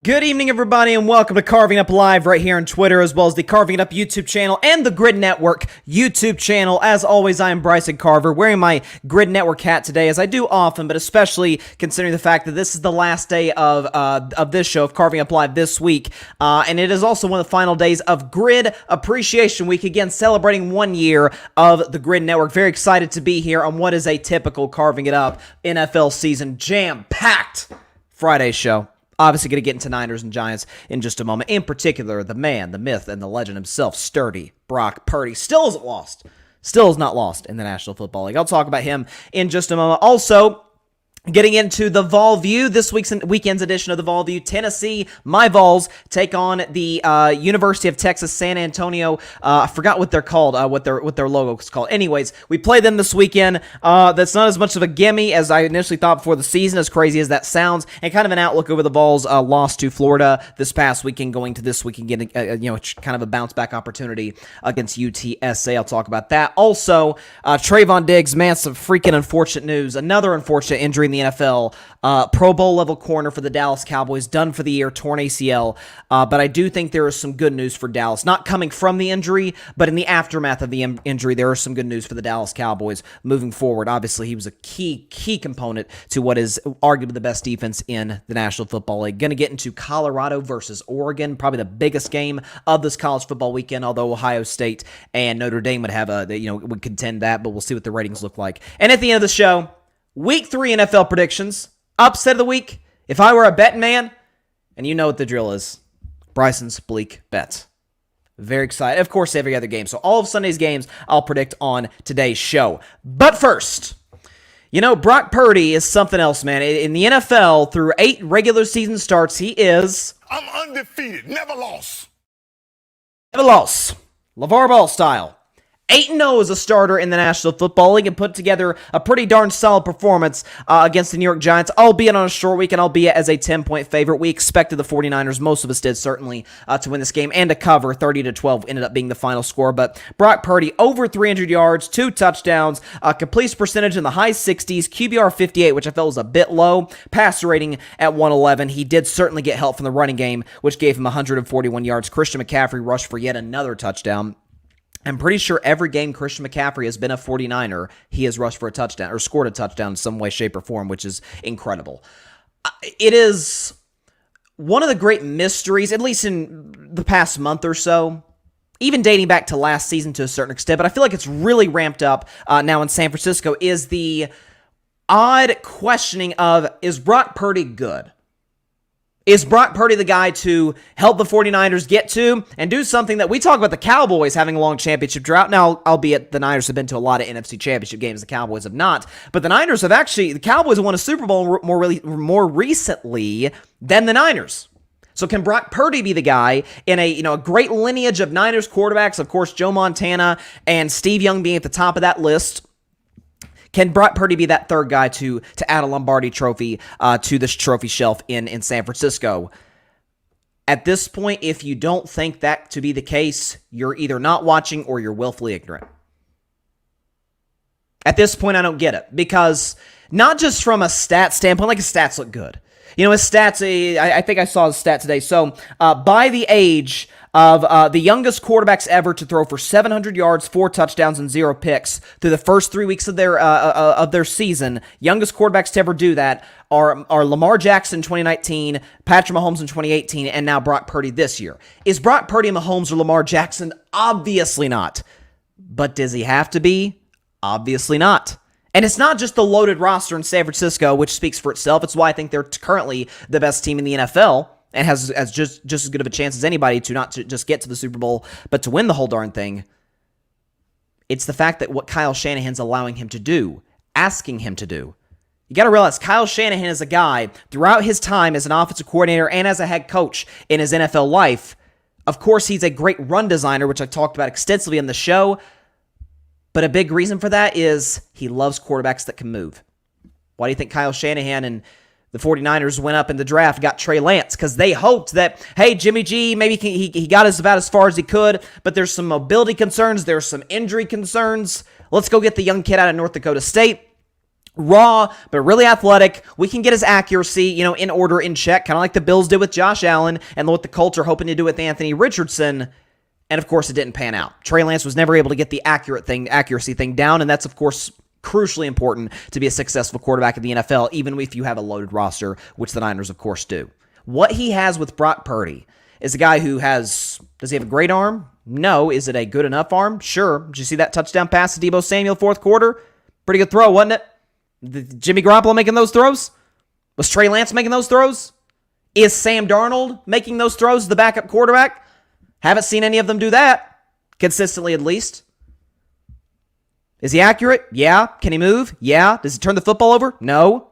Good evening, everybody, and welcome to Carving Up Live right here on Twitter, as well as the Carving It Up YouTube channel and the Grid Network YouTube channel. As always, I am Bryson Carver, wearing my Grid Network hat today, as I do often, but especially considering the fact that this is the last day of this show, of Carving Up Live this week, and it is also one of the final days of Grid Appreciation Week, again, celebrating 1 year of the Grid Network. Very excited to be here on what is a typical Carving It Up NFL season jam-packed Friday show. Obviously going to get into Niners and Giants in just a moment. In particular, the man, the myth, and the legend himself, sturdy Brock Purdy, still isn't lost. Still is not lost in the National Football League. I'll talk about him in just a moment. Also, getting into the Vol View, this weekend's edition of the Vol View, Tennessee, my Vols, take on the University of Texas San Antonio. I forgot what they're called, what their logo is called. Anyways, we play them this weekend. That's not as much of a gimme as I initially thought before the season, as crazy as that sounds, and kind of an outlook over the Vols' loss to Florida this past weekend, going to this weekend, getting kind of a bounce back opportunity against UTSA. I'll talk about that. Also, Trevon Diggs, man, some freaking unfortunate news. Another unfortunate injury in the NFL. Pro Bowl level corner for the Dallas Cowboys, done for the year, torn ACL. But I do think there is some good news for Dallas. Not coming from the injury, but in the aftermath of the injury, there is some good news for the Dallas Cowboys moving forward. Obviously, he was a key component to what is arguably the best defense in the National Football League. Going to get into Colorado versus Oregon, probably the biggest game of this college football weekend, although Ohio State and Notre Dame would have would contend that, but we'll see what the ratings look like. And at the end of the show, Week 3 NFL predictions. Upset of the week. If I were a betting man, and you know what the drill is, Bryson's Bleak bets. Very excited. Of course, every other game. So all of Sunday's games I'll predict on today's show. But first, Brock Purdy is something else, man. In the NFL, through 8 regular season starts, he is... I'm undefeated. Never lost. Never lost. LeVar Ball style. 8-0 as a starter in the National Football League and put together a pretty darn solid performance against the New York Giants, albeit on a short week and albeit as a 10-point favorite. We expected the 49ers, most of us did certainly, to win this game and to cover. 30-12 ended up being the final score. But Brock Purdy, over 300 yards, 2 touchdowns, completion percentage in the high 60s, QBR 58, which I felt was a bit low, passer rating at 111. He did certainly get help from the running game, which gave him 141 yards. Christian McCaffrey rushed for yet another touchdown. I'm pretty sure every game Christian McCaffrey has been a 49er, he has rushed for a touchdown or scored a touchdown in some way, shape, or form, which is incredible. It is one of the great mysteries, at least in the past month or so, even dating back to last season to a certain extent, but I feel like it's really ramped up now in San Francisco, is the odd questioning of, is Brock Purdy good? Is Brock Purdy the guy to help the 49ers get to and do something that we talk about the Cowboys having a long championship drought? Now, albeit the Niners have been to a lot of NFC championship games, the Cowboys have not. But the Cowboys have won a Super Bowl more recently than the Niners. So can Brock Purdy be the guy in a great lineage of Niners quarterbacks? Of course, Joe Montana and Steve Young being at the top of that list. Can Brock Purdy be that third guy to add a Lombardi trophy to this trophy shelf in San Francisco? At this point, if you don't think that to be the case, you're either not watching or you're willfully ignorant. At this point, I don't get it. Because not just from a stat standpoint, like his stats look good. His stats, I think I saw his stat today. So, by the age of the youngest quarterbacks ever to throw for 700 yards, 4 touchdowns, and 0 picks through the first 3 weeks of their season, youngest quarterbacks to ever do that are Lamar Jackson in 2019, Patrick Mahomes in 2018, and now Brock Purdy this year. Is Brock Purdy Mahomes or Lamar Jackson? Obviously not. But does he have to be? Obviously not. And it's not just the loaded roster in San Francisco, which speaks for itself. It's why I think they're currently the best team in the NFL and has just as good of a chance as anybody to not to just get to the Super Bowl, but to win the whole darn thing. It's the fact that what Kyle Shanahan's allowing him to do, asking him to do. You got to realize Kyle Shanahan is a guy throughout his time as an offensive coordinator and as a head coach in his NFL life. Of course, he's a great run designer, which I talked about extensively on the show. But a big reason for that is he loves quarterbacks that can move. Why do you think Kyle Shanahan and the 49ers went up in the draft, got Trey Lance? Because they hoped that, hey, Jimmy G, maybe he got us about as far as he could, but there's some mobility concerns, there's some injury concerns. Let's go get the young kid out of North Dakota State. raw, but really athletic. We can get his accuracy, in order, in check, kind of like the Bills did with Josh Allen and what the Colts are hoping to do with Anthony Richardson. And of course, it didn't pan out. Trey Lance was never able to get the accuracy thing down, and that's, of course, crucially important to be a successful quarterback in the NFL, even if you have a loaded roster, which the Niners, of course, do. What he has with Brock Purdy is a guy who does he have a great arm? No. Is it a good enough arm? Sure. Did you see that touchdown pass to Deebo Samuel fourth quarter? Pretty good throw, wasn't it? Jimmy Garoppolo making those throws? Was Trey Lance making those throws? Is Sam Darnold making those throws as the backup quarterback? Haven't seen any of them do that, consistently at least. Is he accurate? Yeah. Can he move? Yeah. Does he turn the football over? No.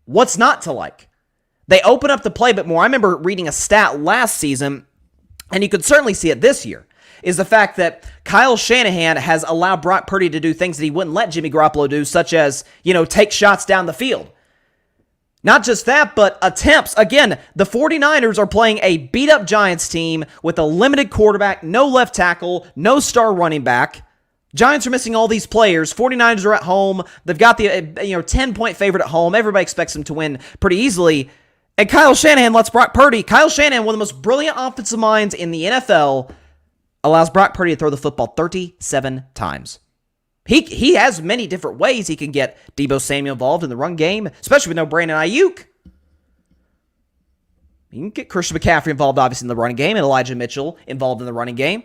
What's not to like? They open up the play a bit more. I remember reading a stat last season, and you could certainly see it this year, is the fact that Kyle Shanahan has allowed Brock Purdy to do things that he wouldn't let Jimmy Garoppolo do, such as, take shots down the field. Not just that, but attempts. Again, the 49ers are playing a beat-up Giants team with a limited quarterback, no left tackle, no star running back. Giants are missing all these players. 49ers are at home. They've got the 10-point favorite at home. Everybody expects them to win pretty easily. And Kyle Shanahan lets Brock Purdy, Kyle Shanahan, one of the most brilliant offensive minds in the NFL, allows Brock Purdy to throw the football 37 times. He has many different ways he can get Deebo Samuel involved in the run game, especially with no Brandon Ayuk. You can get Christian McCaffrey involved, obviously, in the running game, and Elijah Mitchell involved in the running game.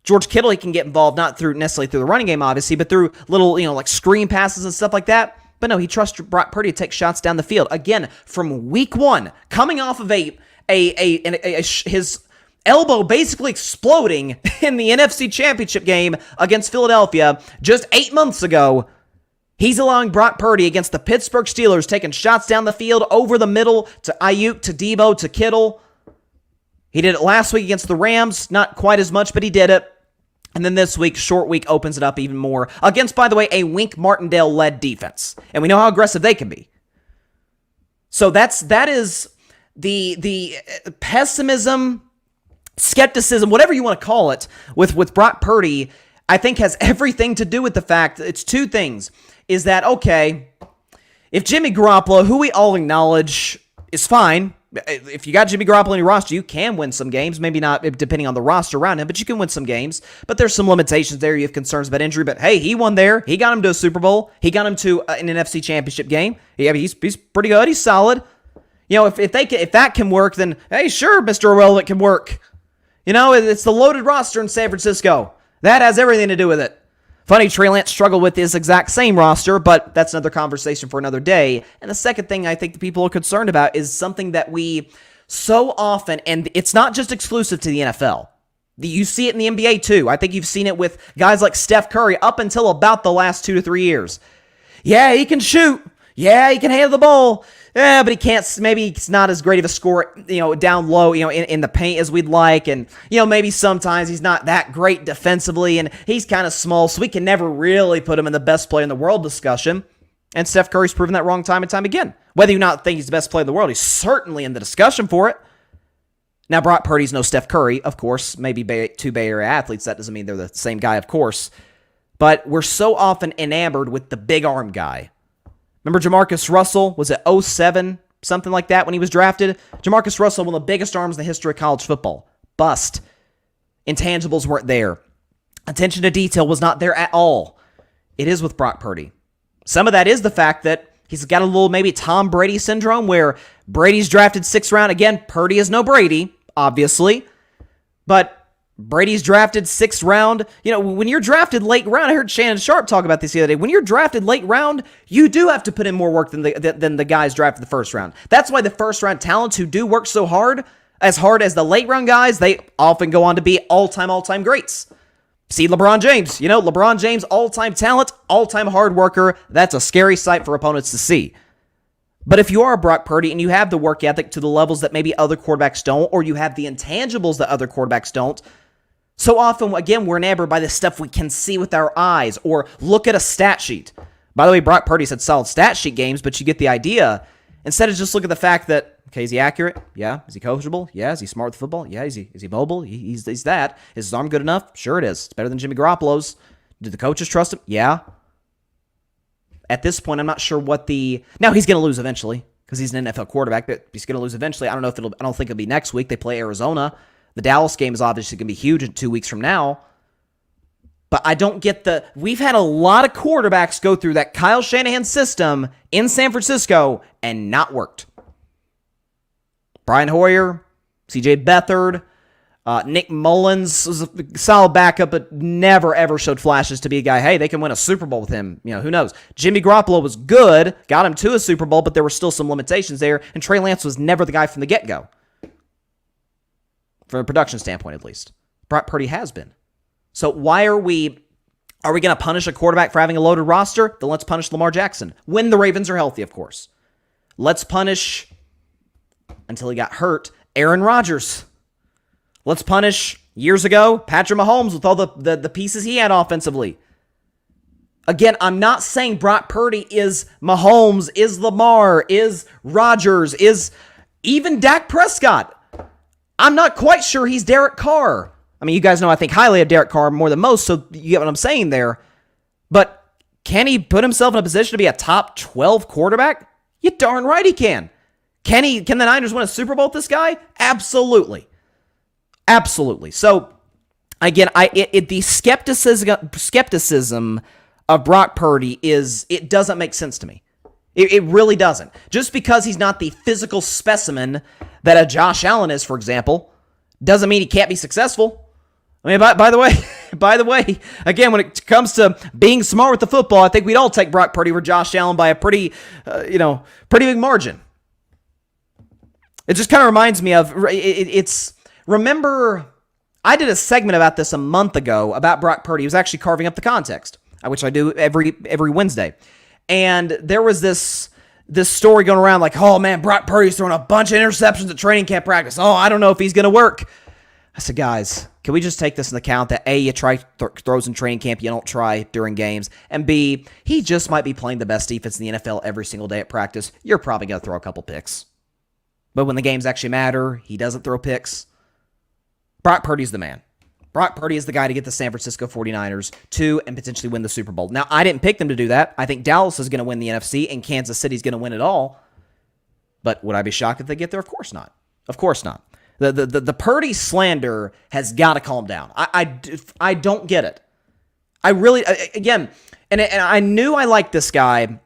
George Kittle, he can get involved not necessarily through the running game, obviously, but through little, like screen passes and stuff like that. But no, he trusts Brock Purdy to take shots down the field. Again, from week one, coming off of his elbow basically exploding in the NFC Championship game against Philadelphia just 8 months ago. He's allowing Brock Purdy against the Pittsburgh Steelers, taking shots down the field over the middle to Ayuk, to Deebo, to Kittle. He did it last week against the Rams. Not quite as much, but he did it. And then this week, short week, opens it up even more against, by the way, a Wink Martindale-led defense. And we know how aggressive they can be. So that is the pessimism, skepticism, whatever you want to call it, with Brock Purdy, I think has everything to do with the fact that it's two things. Is that, okay, if Jimmy Garoppolo, who we all acknowledge is fine, if you got Jimmy Garoppolo in your roster, you can win some games. Maybe not depending on the roster around him, but you can win some games. But there's some limitations there. You have concerns about injury. But hey, he won there. He got him to a Super Bowl. He got him to an NFC Championship game. Yeah, he's pretty good. He's solid. If that can work, then hey, sure, Mr. Irrelevant can work. It's the loaded roster in San Francisco. That has everything to do with it. Funny, Trey Lance struggled with this exact same roster, but that's another conversation for another day. And the second thing I think the people are concerned about is something that we so often, and it's not just exclusive to the NFL. You see it in the NBA too. I think you've seen it with guys like Steph Curry up until about the last 2 to 3 years. Yeah, he can shoot. Yeah, he can handle the ball. Yeah, but he can't. Maybe he's not as great of a scorer, down low, in the paint as we'd like. And, maybe sometimes he's not that great defensively and he's kind of small. So we can never really put him in the best player in the world discussion. And Steph Curry's proven that wrong time and time again. Whether you not think he's the best player in the world, he's certainly in the discussion for it. Now, Brock Purdy's no Steph Curry, of course. Maybe two Bay Area athletes. That doesn't mean they're the same guy, of course. But we're so often enamored with the big arm guy. Remember Jamarcus Russell? Was it 07? Something like that when he was drafted? Jamarcus Russell, one of the biggest arms in the history of college football. Bust. Intangibles weren't there. Attention to detail was not there at all. It is with Brock Purdy. Some of that is the fact that he's got a little maybe Tom Brady syndrome where Brady's drafted 6th round. Again, Purdy is no Brady, obviously. But Brady's drafted 6th round. When you're drafted late round, I heard Shannon Sharp talk about this the other day. When you're drafted late round, you do have to put in more work than the guys drafted the 1st round. That's why the 1st round talents who do work so hard as the late round guys, they often go on to be all-time greats. See LeBron James. LeBron James, all-time talent, all-time hard worker. That's a scary sight for opponents to see. But if you are a Brock Purdy and you have the work ethic to the levels that maybe other quarterbacks don't, or you have the intangibles that other quarterbacks don't, so often, again, we're enamored by the stuff we can see with our eyes or look at a stat sheet. By the way, Brock Purdy's had solid stat sheet games, but you get the idea. Instead of just look at the fact that, okay, is he accurate? Yeah. Is he coachable? Yeah. Is he smart with football? Yeah. Is he mobile? He's that. Is his arm good enough? Sure it is. It's better than Jimmy Garoppolo's. Did the coaches trust him? Yeah. at this point, I'm not sure what the... Now, he's going to lose eventually because he's an NFL quarterback, but he's going to lose eventually. I don't think it'll be next week. They play Arizona. The Dallas game is obviously going to be huge in 2 weeks from now. But I don't get the... We've had a lot of quarterbacks go through that Kyle Shanahan system in San Francisco and not worked. Brian Hoyer, CJ Beathard, Nick Mullins was a solid backup, but never, ever showed flashes to be a guy, hey, they can win a Super Bowl with him. Who knows? Jimmy Garoppolo was good, got him to a Super Bowl, but there were still some limitations there, and Trey Lance was never the guy from the get-go. From a production standpoint, at least. Brock Purdy has been. So why are we going to punish a quarterback for having a loaded roster? Then let's punish Lamar Jackson. When the Ravens are healthy, of course. Let's punish, until he got hurt, Aaron Rodgers. Let's punish, years ago, Patrick Mahomes with all the pieces he had offensively. Again, I'm not saying Brock Purdy is Mahomes, is Lamar, is Rodgers, is even Dak Prescott. I'm not quite sure he's Derek Carr. I mean, you guys know I think highly of Derek Carr more than most, so you get what I'm saying there. But can he put himself in a position to be a top 12 quarterback? You darn right he can. Can the Niners win a Super Bowl with this guy? Absolutely. Absolutely. So, again, the skepticism of Brock Purdy it doesn't make sense to me. It really doesn't. Just because he's not the physical specimen that a Josh Allen is, for example, doesn't mean he can't be successful. I mean, by the way, again, when it comes to being smart with the football, I think we'd all take Brock Purdy over Josh Allen by a pretty big margin. It just kind of reminds me of remember, I did a segment about this a month ago about Brock Purdy. He was actually carving up the context, which I do every Wednesday. And there was this story going around like, oh man, Brock Purdy's throwing a bunch of interceptions at training camp practice. Oh, I don't know if he's going to work. I said, guys, can we just take this into account that A, you try throws in training camp, you don't try during games, and B, he just might be playing the best defense in the NFL every single day at practice. You're probably going to throw a couple picks. But when the games actually matter, he doesn't throw picks. Brock Purdy's the man. Brock Purdy is the guy to get the San Francisco 49ers to and potentially win the Super Bowl. Now, I didn't pick them to do that. I think Dallas is going to win the NFC and Kansas City's going to win it all. But would I be shocked if they get there? Of course not. Of course not. The Purdy slander has got to calm down. I don't get it. I really, again, and I knew I liked this guy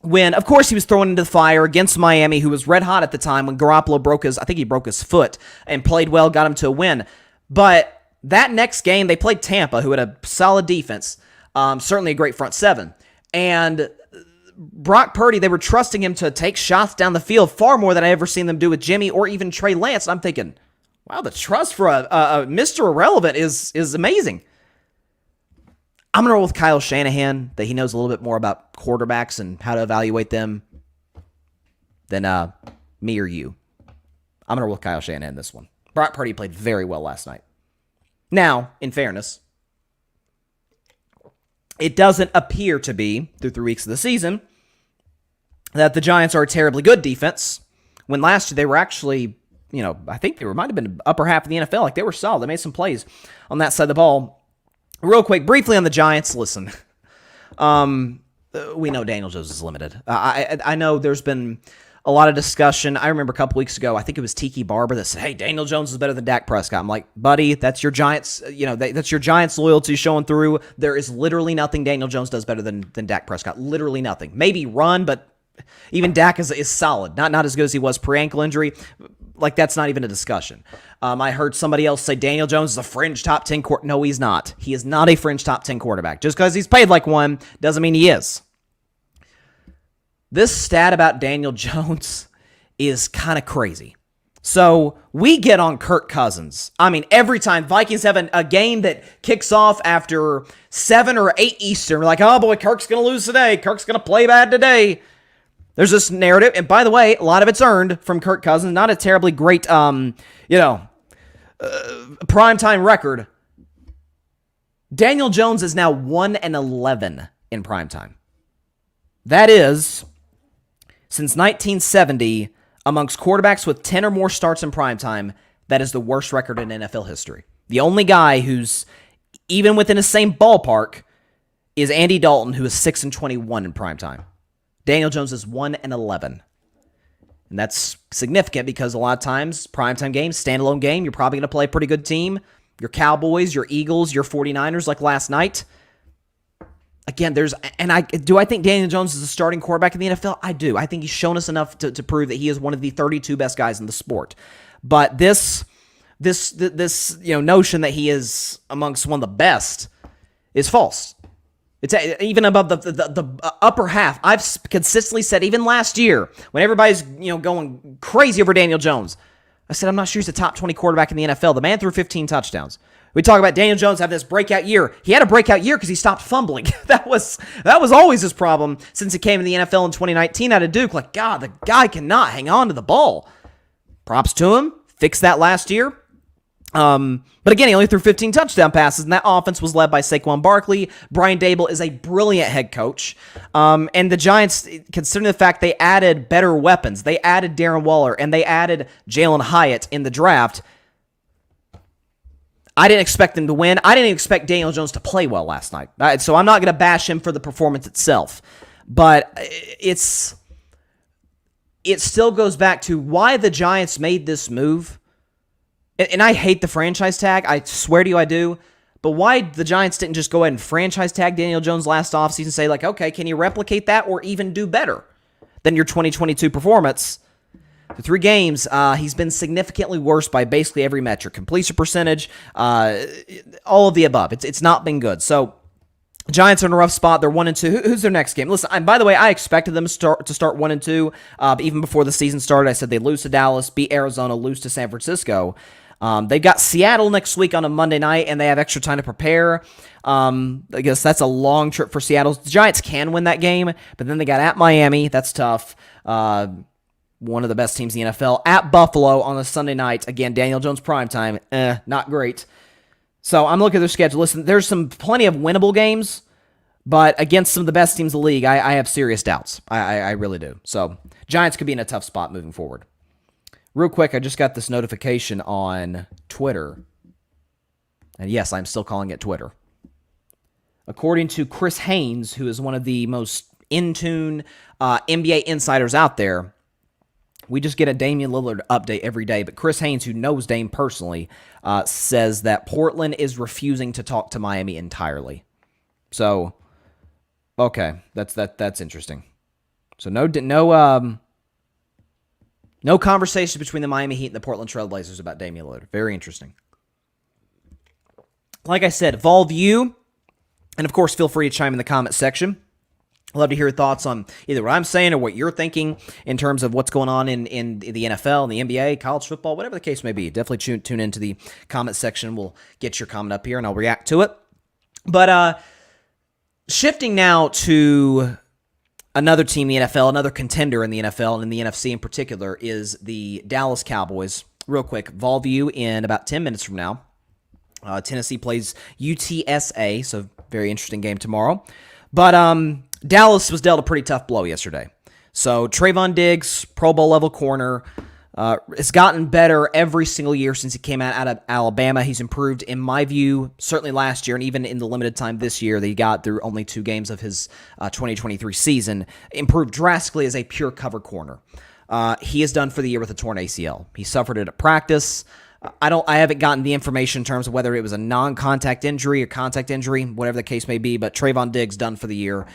when, of course, he was thrown into the fire against Miami, who was red hot at the time when Garoppolo broke his foot and played well, got him to a win. But that next game, they played Tampa, who had a solid defense, certainly a great front seven. And Brock Purdy, they were trusting him to take shots down the field far more than I ever seen them do with Jimmy or even Trey Lance. And I'm thinking, wow, the trust for a Mr. Irrelevant is amazing. I'm going to roll with Kyle Shanahan, that he knows a little bit more about quarterbacks and how to evaluate them than me or you. I'm going to roll with Kyle Shanahan in this one. Brock Purdy played very well last night. Now, in fairness, it doesn't appear to be, through 3 weeks of the season, that the Giants are a terribly good defense, when last year they were actually, I think they might have been upper half of the NFL. Like, they were solid. They made some plays on that side of the ball. Real quick, briefly on the Giants, listen. We know Daniel Jones is limited. I know there's been a lot of discussion. I remember a couple weeks ago, I think it was Tiki Barber that said, hey, Daniel Jones is better than Dak Prescott. I'm like, buddy, that's your Giants, that's your Giants loyalty showing through. There is literally nothing Daniel Jones does better than Dak Prescott. Literally nothing. Maybe run, but even Dak is solid. Not as good as he was pre-ankle injury. Like, that's not even a discussion. I heard somebody else say Daniel Jones is a fringe top 10 quarterback. No, he's not. He is not a fringe top 10 quarterback. Just because he's paid like one doesn't mean he is. This stat about Daniel Jones is kind of crazy. So we get on Kirk Cousins. I mean, every time Vikings have a game that kicks off after 7 or 8 Eastern, we're like, oh boy, Kirk's going to lose today. Kirk's going to play bad today. There's this narrative, and by the way, a lot of it's earned from Kirk Cousins. Not a terribly great, primetime record. Daniel Jones is now 1-11 in primetime. That is, since 1970, amongst quarterbacks with 10 or more starts in primetime, that is the worst record in NFL history. The only guy who's even within the same ballpark is Andy Dalton, who is 6-21 in primetime. Daniel Jones is 1-11. And that's significant because a lot of times, primetime games, standalone game, you're probably going to play a pretty good team. Your Cowboys, your Eagles, your 49ers like last night. Again, do I think Daniel Jones is a starting quarterback in the NFL? I do. I think he's shown us enough to prove that he is one of the 32 best guys in the sport. But this notion that he is amongst one of the best is false. It's even above the upper half. I've consistently said, even last year, when everybody's going crazy over Daniel Jones, I said, I'm not sure he's a top 20 quarterback in the NFL. The man threw 15 touchdowns. We talk about Daniel Jones having this breakout year. He had a breakout year because he stopped fumbling. That was always his problem since he came in the NFL in 2019 out of Duke. Like, God, the guy cannot hang on to the ball. Props to him. Fixed that last year. But again, he only threw 15 touchdown passes, and that offense was led by Saquon Barkley. Brian Dable is a brilliant head coach. And the Giants, considering the fact they added better weapons, they added Darren Waller, and they added Jalen Hyatt in the draft, I didn't expect them to win. I didn't expect Daniel Jones to play well last night. So I'm not going to bash him for the performance itself. But it still goes back to why the Giants made this move. And I hate the franchise tag. I swear to you I do. But why the Giants didn't just go ahead and franchise tag Daniel Jones last offseason and say, like, okay, can you replicate that or even do better than your 2022 performance? The 3 games, he's been significantly worse by basically every metric. Completion percentage, all of the above. It's not been good. So Giants are in a rough spot. They're 1-2. Who's their next game? Listen, and by the way, I expected them to start 1-2. But even before the season started, I said they lose to Dallas, beat Arizona, lose to San Francisco. They've got Seattle next week on a Monday night, and they have extra time to prepare. I guess that's a long trip for Seattle. The Giants can win that game, but then they got at Miami. That's tough. One of the best teams in the NFL. At Buffalo on a Sunday night. Again, Daniel Jones primetime. Not great. So I'm looking at their schedule. Listen, there's plenty of winnable games, but against some of the best teams in the league, I have serious doubts. I really do. So Giants could be in a tough spot moving forward. Real quick, I just got this notification on Twitter. And yes, I'm still calling it Twitter. According to Chris Haynes, who is one of the most in-tune NBA insiders out there, we just get a Damian Lillard update every day. But Chris Haynes, who knows Dame personally, says that Portland is refusing to talk to Miami entirely. So, okay, that's interesting. So no conversation between the Miami Heat and the Portland Trail Blazers about Damian Lillard. Very interesting. Like I said, Volve you, and of course, feel free to chime in the comment section. I'd love to hear your thoughts on either what I'm saying or what you're thinking in terms of what's going on in the NFL, and the NBA, college football, whatever the case may be. Definitely tune into the comment section. We'll get your comment up here, and I'll react to it. But shifting now to another team in the NFL, another contender in the NFL, and in the NFC in particular, is the Dallas Cowboys. Real quick, Volve you in about 10 minutes from now. Tennessee plays UTSA, so very interesting game tomorrow. But Dallas was dealt a pretty tough blow yesterday. So Trevon Diggs, Pro Bowl level corner, has gotten better every single year since he came out of Alabama. He's improved, in my view, certainly last year, and even in the limited time this year that he got through only 2 games of his 2023 season, improved drastically as a pure cover corner. He is done for the year with a torn ACL. He suffered it at practice. I haven't gotten the information in terms of whether it was a non-contact injury or contact injury, whatever the case may be, but Trevon Diggs done for the year.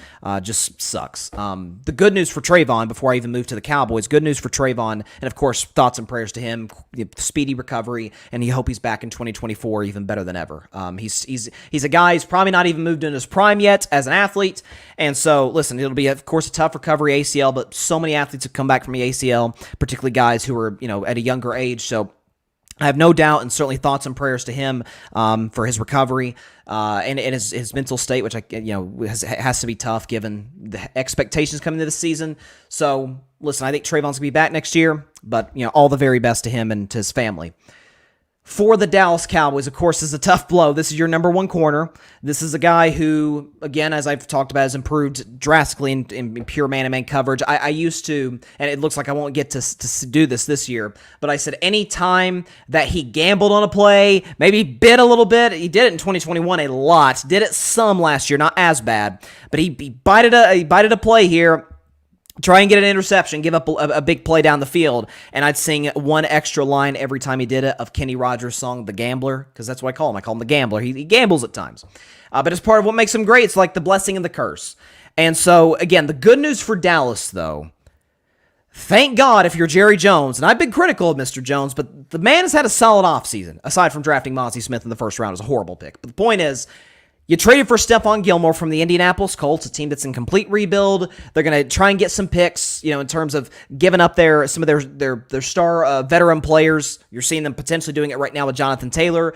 Just sucks. The good news for Trevon, before I even move to the Cowboys, good news for Trevon, and of course, thoughts and prayers to him, speedy recovery, and you hope he's back in 2024 even better than ever. He's a guy who's probably not even moved in his prime yet as an athlete, and so, listen, it'll be, of course, a tough recovery ACL, but so many athletes have come back from the ACL, particularly guys who are, at a younger age, so I have no doubt, and certainly thoughts and prayers to him for his recovery and his mental state, which has to be tough given the expectations coming into the season. So, listen, I think Trevon's gonna be back next year, but all the very best to him and to his family. for the Dallas Cowboys, of course, is a tough blow. This is your number one corner. This is a guy who, again, as I've talked about, has improved drastically in pure man-to-man coverage. I used to, and it looks like I won't get to do this year, but I said any time that he gambled on a play, maybe bid a little bit, he did it in 2021 a lot, did it some last year, not as bad, but he bited a play here, try and get an interception, give up a big play down the field, and I'd sing one extra line every time he did it of Kenny Rogers' song, The Gambler, because that's what I call him. I call him The Gambler. He gambles at times. But it's part of what makes him great. It's like the blessing and the curse. And so, again, the good news for Dallas, though, thank God if you're Jerry Jones, and I've been critical of Mr. Jones, but the man has had a solid offseason, aside from drafting Mozzie Smith in the first round. It was a horrible pick. But the point is, you traded for Stephon Gilmore from the Indianapolis Colts, a team that's in complete rebuild. They're going to try and get some picks, in terms of giving up some of their star veteran players. You're seeing them potentially doing it right now with Jonathan Taylor.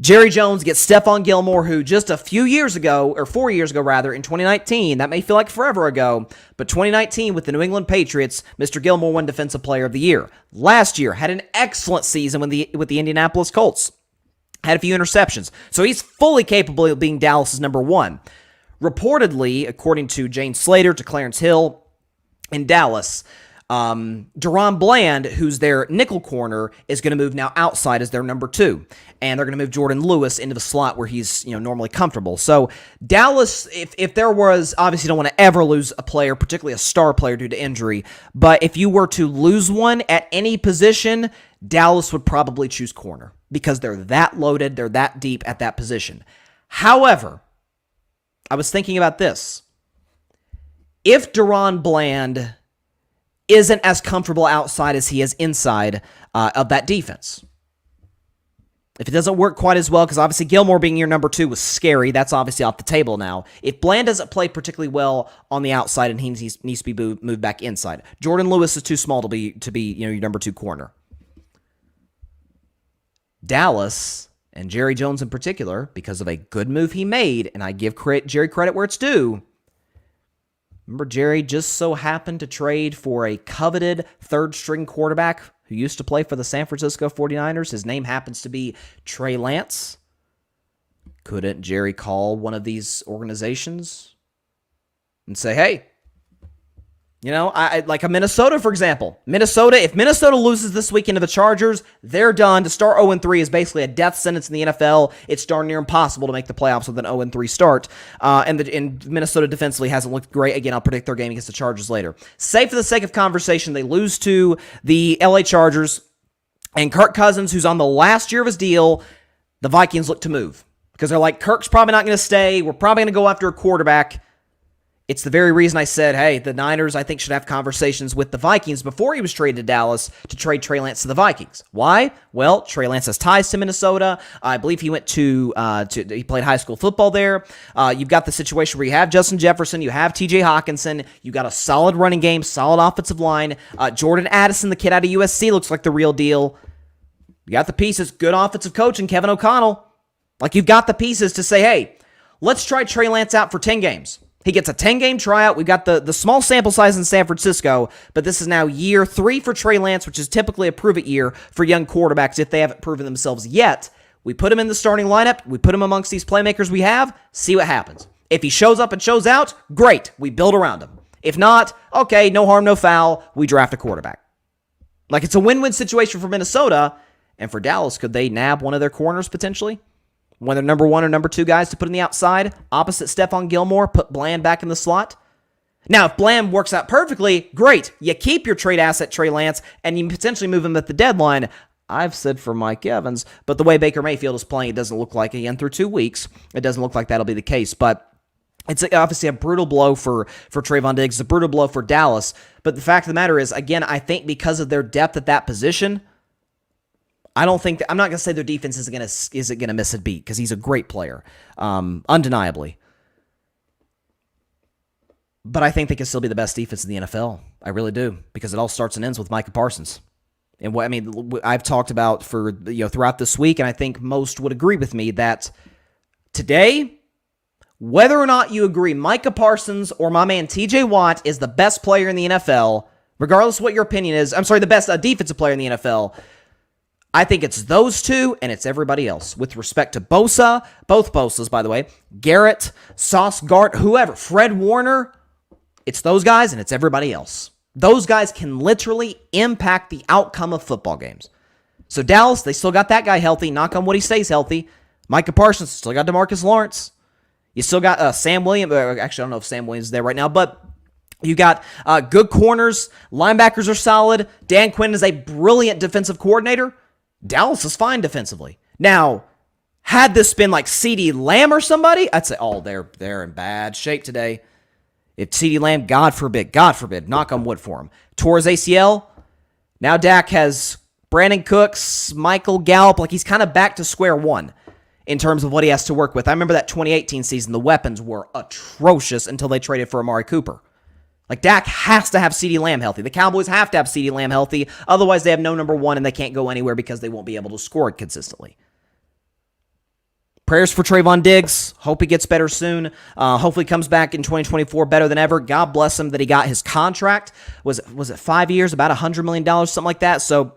Jerry Jones gets Stephon Gilmore, who just a few years ago, or 4 years ago rather, in 2019, that may feel like forever ago, but 2019 with the New England Patriots, Mr. Gilmore won Defensive Player of the Year. Last year, had an excellent season with the Indianapolis Colts. Had a few interceptions. So he's fully capable of being Dallas's number one. Reportedly, according to Jane Slater, to Clarence Hill in Dallas, Deron Bland, who's their nickel corner, is going to move now outside as their number two. And they're going to move Jordan Lewis into the slot where he's normally comfortable. So Dallas, if there was, obviously don't want to ever lose a player, particularly a star player due to injury, but if you were to lose one at any position, Dallas would probably choose corner because they're that loaded, they're that deep at that position. However, I was thinking about this. If Deron Bland isn't as comfortable outside as he is inside of that defense, if it doesn't work quite as well, because obviously Gilmore being your number two was scary, that's obviously off the table now. If Bland doesn't play particularly well on the outside and he needs to be moved back inside, Jordan Lewis is too small to be your number two corner. Dallas, and Jerry Jones in particular, because of a good move he made, and I give Jerry credit where it's due. Remember, Jerry just so happened to trade for a coveted third-string quarterback who used to play for the San Francisco 49ers. His name happens to be Trey Lance. Couldn't Jerry call one of these organizations and say, hey, I like a Minnesota, for example. If Minnesota loses this weekend to the Chargers, they're done. To start 0-3 is basically a death sentence in the NFL. It's darn near impossible to make the playoffs with an 0-3 start. And Minnesota defensively hasn't looked great. Again, I'll predict their game against the Chargers later. Say for the sake of conversation, they lose to the LA Chargers, and Kirk Cousins, who's on the last year of his deal, the Vikings look to move. Because they're like, Kirk's probably not going to stay. We're probably going to go after a quarterback. It's the very reason I said, hey, the Niners, I think, should have conversations with the Vikings before he was traded to Dallas to trade Trey Lance to the Vikings. Why? Well, Trey Lance has ties to Minnesota. I believe he went he played high school football there. You've got the situation where you have Justin Jefferson, you have TJ Hawkinson, you got a solid running game, solid offensive line. Jordan Addison, the kid out of USC, looks like the real deal. You got the pieces, good offensive coach, and Kevin O'Connell. Like, you've got the pieces to say, hey, let's try Trey Lance out for 10 games. He gets a 10-game tryout. We've got the small sample size in San Francisco, but this is now year 3 for Trey Lance, which is typically a prove-it year for young quarterbacks if they haven't proven themselves yet. We put him in the starting lineup. We put him amongst these playmakers we have. See what happens. If he shows up and shows out, great. We build around him. If not, okay, no harm, no foul. We draft a quarterback. Like, it's a win-win situation for Minnesota, and for Dallas, could they nab one of their corners potentially? One of their number 1 or number 2 guys to put in the outside, opposite Stephon Gilmore, put Bland back in the slot. Now, if Bland works out perfectly, great. You keep your trade asset, Trey Lance, and you potentially move him at the deadline. I've said for Mike Evans, but the way Baker Mayfield is playing, it doesn't look like, again, through 2 weeks, it doesn't look like that'll be the case. But it's obviously a brutal blow for Trevon Diggs. It's a brutal blow for Dallas. But the fact of the matter is, again, I think because of their depth at that position, I'm not going to say their defense isn't going to miss a beat because he's a great player, undeniably. But I think they can still be the best defense in the NFL. I really do, because it all starts and ends with Micah Parsons. And I've talked about throughout this week, and I think most would agree with me that today, whether or not you agree Micah Parsons or my man TJ Watt is the best player in the NFL, regardless of what your opinion is, the best defensive player in the NFL, I think it's those two, and it's everybody else. With respect to Bosa, both Bosas, by the way, Garrett, Sauce Gart, whoever, Fred Warner, it's those guys, and it's everybody else. Those guys can literally impact the outcome of football games. So Dallas, they still got that guy healthy. Knock on wood, he stays healthy. Micah Parsons, still got DeMarcus Lawrence. You still got Sam Williams. Actually, I don't know if Sam Williams is there right now, but you got good corners. Linebackers are solid. Dan Quinn is a brilliant defensive coordinator. Dallas is fine defensively. Now, had this been like CeeDee Lamb or somebody, I'd say, oh, they're in bad shape today. If CeeDee Lamb, God forbid, knock on wood for him, tore his ACL, now Dak has Brandon Cooks, Michael Gallup, like he's kind of back to square one in terms of what he has to work with. I remember that 2018 season, the weapons were atrocious until they traded for Amari Cooper. Like, Dak has to have CeeDee Lamb healthy. The Cowboys have to have CeeDee Lamb healthy. Otherwise, they have no number one, and they can't go anywhere because they won't be able to score consistently. Prayers for Trevon Diggs. Hope he gets better soon. Hopefully comes back in 2024 better than ever. God bless him that he got his contract. Was it 5 years, about $100 million, something like that? So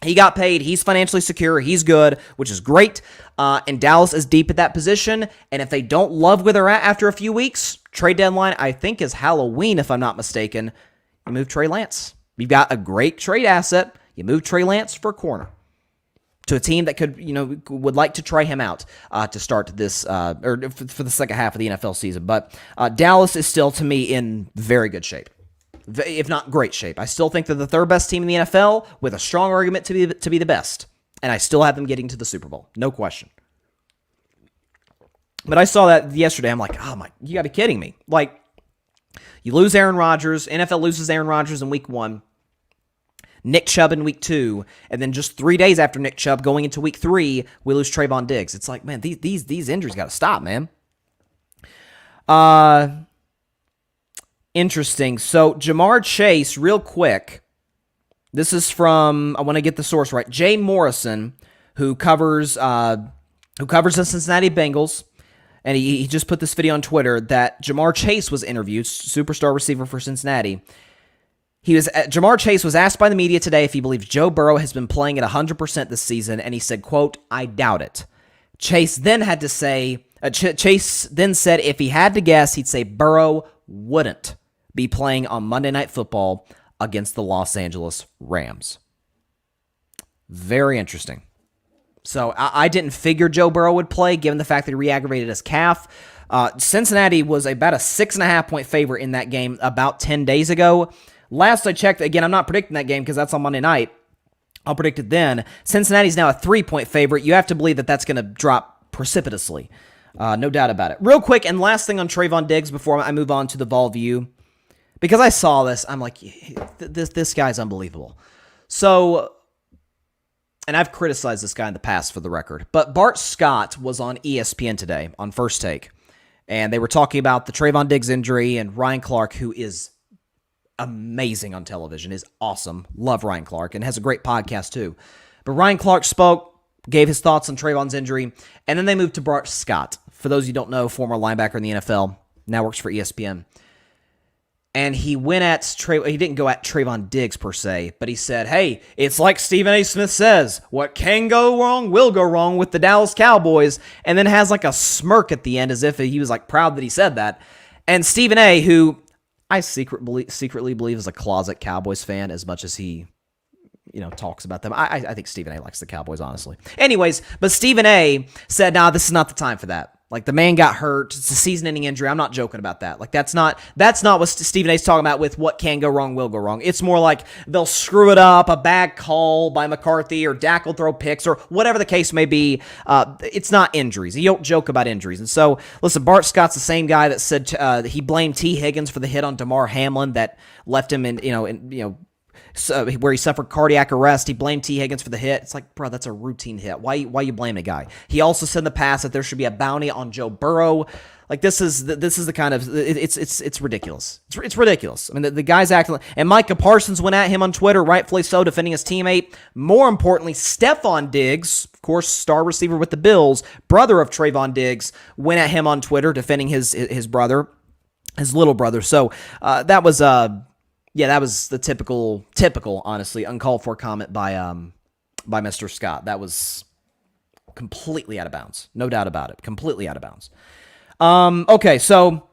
he got paid. He's financially secure. He's good, which is great. And Dallas is deep at that position. And if they don't love where they're at after a few weeks, trade deadline, I think, is Halloween, if I'm not mistaken. You move Trey Lance. You've got a great trade asset. You move Trey Lance for a corner to a team that would like to try him out to start this, or for the second half of the NFL season. But Dallas is still, to me, in very good shape, if not great shape. I still think they're the third best team in the NFL with a strong argument to be the best. And I still have them getting to the Super Bowl. No question. But I saw that yesterday. I'm like, oh my, you got to be kidding me. Like, you lose Aaron Rodgers. NFL loses Aaron Rodgers in week 1. Nick Chubb in week 2. And then just 3 days after Nick Chubb, going into week 3, we lose Trevon Diggs. It's like, man, these injuries got to stop, man. Interesting. So, Jamar Chase, real quick. This is from, I want to get the source right, Jay Morrison, who covers the Cincinnati Bengals. And he just put this video on Twitter that Jamar Chase was interviewed, superstar receiver for Cincinnati. Jamar Chase was asked by the media today if he believes Joe Burrow has been playing at 100% this season, and he said, quote, "I doubt it." Chase then said if he had to guess, he'd say Burrow wouldn't be playing on Monday Night Football against the Los Angeles Rams. Very interesting. So I didn't figure Joe Burrow would play, given the fact that he re-aggravated his calf. Cincinnati was about a 6.5-point favorite in that game about 10 days ago. Last I checked, again, I'm not predicting that game because that's on Monday night. I'll predict it then. Cincinnati's now a 3-point favorite. You have to believe that that's going to drop precipitously. No doubt about it. Real quick, and last thing on Trevon Diggs before I move on to the Vol View. Because I saw this, I'm like, this guy's unbelievable. So, and I've criticized this guy in the past for the record, but Bart Scott was on ESPN today on First Take, and they were talking about the Trevon Diggs injury and Ryan Clark, who is amazing on television, is awesome. Love Ryan Clark, and has a great podcast too. But Ryan Clark spoke, gave his thoughts on Trevon's injury, and then they moved to Bart Scott. For those you don't know, former linebacker in the NFL, now works for ESPN. And he went at he didn't go at Trevon Diggs per se, but he said, hey, it's like Stephen A. Smith says, what can go wrong will go wrong with the Dallas Cowboys, and then has like a smirk at the end as if he was like proud that he said that. And Stephen A., who I secretly believe is a closet Cowboys fan as much as he talks about them. I think Stephen A. likes the Cowboys, honestly. Anyways, but Stephen A. said, nah, this is not the time for that. Like, the man got hurt. It's a season-ending injury. I'm not joking about that. Like, that's not what Stephen A's talking about with what can go wrong will go wrong. It's more like they'll screw it up, a bad call by McCarthy, or Dak will throw picks, or whatever the case may be. It's not injuries. You don't joke about injuries. And so, listen, Bart Scott's the same guy that said he blamed T. Higgins for the hit on DeMar Hamlin that left him where he suffered cardiac arrest. He blamed T. Higgins for the hit. It's like, bro, that's a routine hit. Why you blame a guy? He also said in the past that there should be a bounty on Joe Burrow. Like, this is the kind of it's ridiculous. It's ridiculous. I mean, the guy's acting. And Micah Parsons went at him on Twitter, rightfully so, defending his teammate. More importantly, Stefon Diggs, of course, star receiver with the Bills, brother of Trevon Diggs, went at him on Twitter, defending his brother, his little brother. So that was. Yeah, that was the typical, honestly, uncalled for comment by by Mr. Scott. That was completely out of bounds. No doubt about it. Completely out of bounds. Okay, so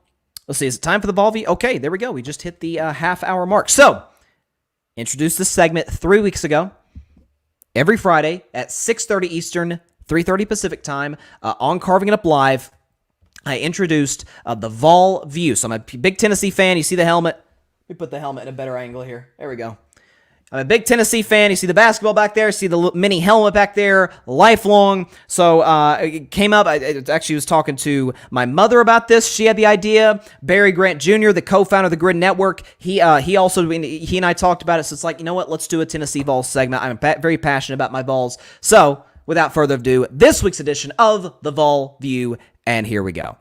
let's see. Is it time for the ball view? Okay, there we go. We just hit the half-hour mark. So, introduced this segment 3 weeks ago. Every Friday at 6:30 Eastern, 3:30 Pacific time on Carving It Up Live, I introduced the Vol View. So I'm a big Tennessee fan. You see the helmet. Let me put the helmet in a better angle here. There we go. I'm a big Tennessee fan. You see the basketball back there. You see the mini helmet back there. Lifelong. So it came up. I actually was talking to my mother about this. She had the idea. Barry Grant Jr., the co-founder of the Grid Network, he and I talked about it. So it's like, you know what? Let's do a Tennessee Vols segment. I'm very passionate about my Vols. So without further ado, this week's edition of the Vol View, and here we go.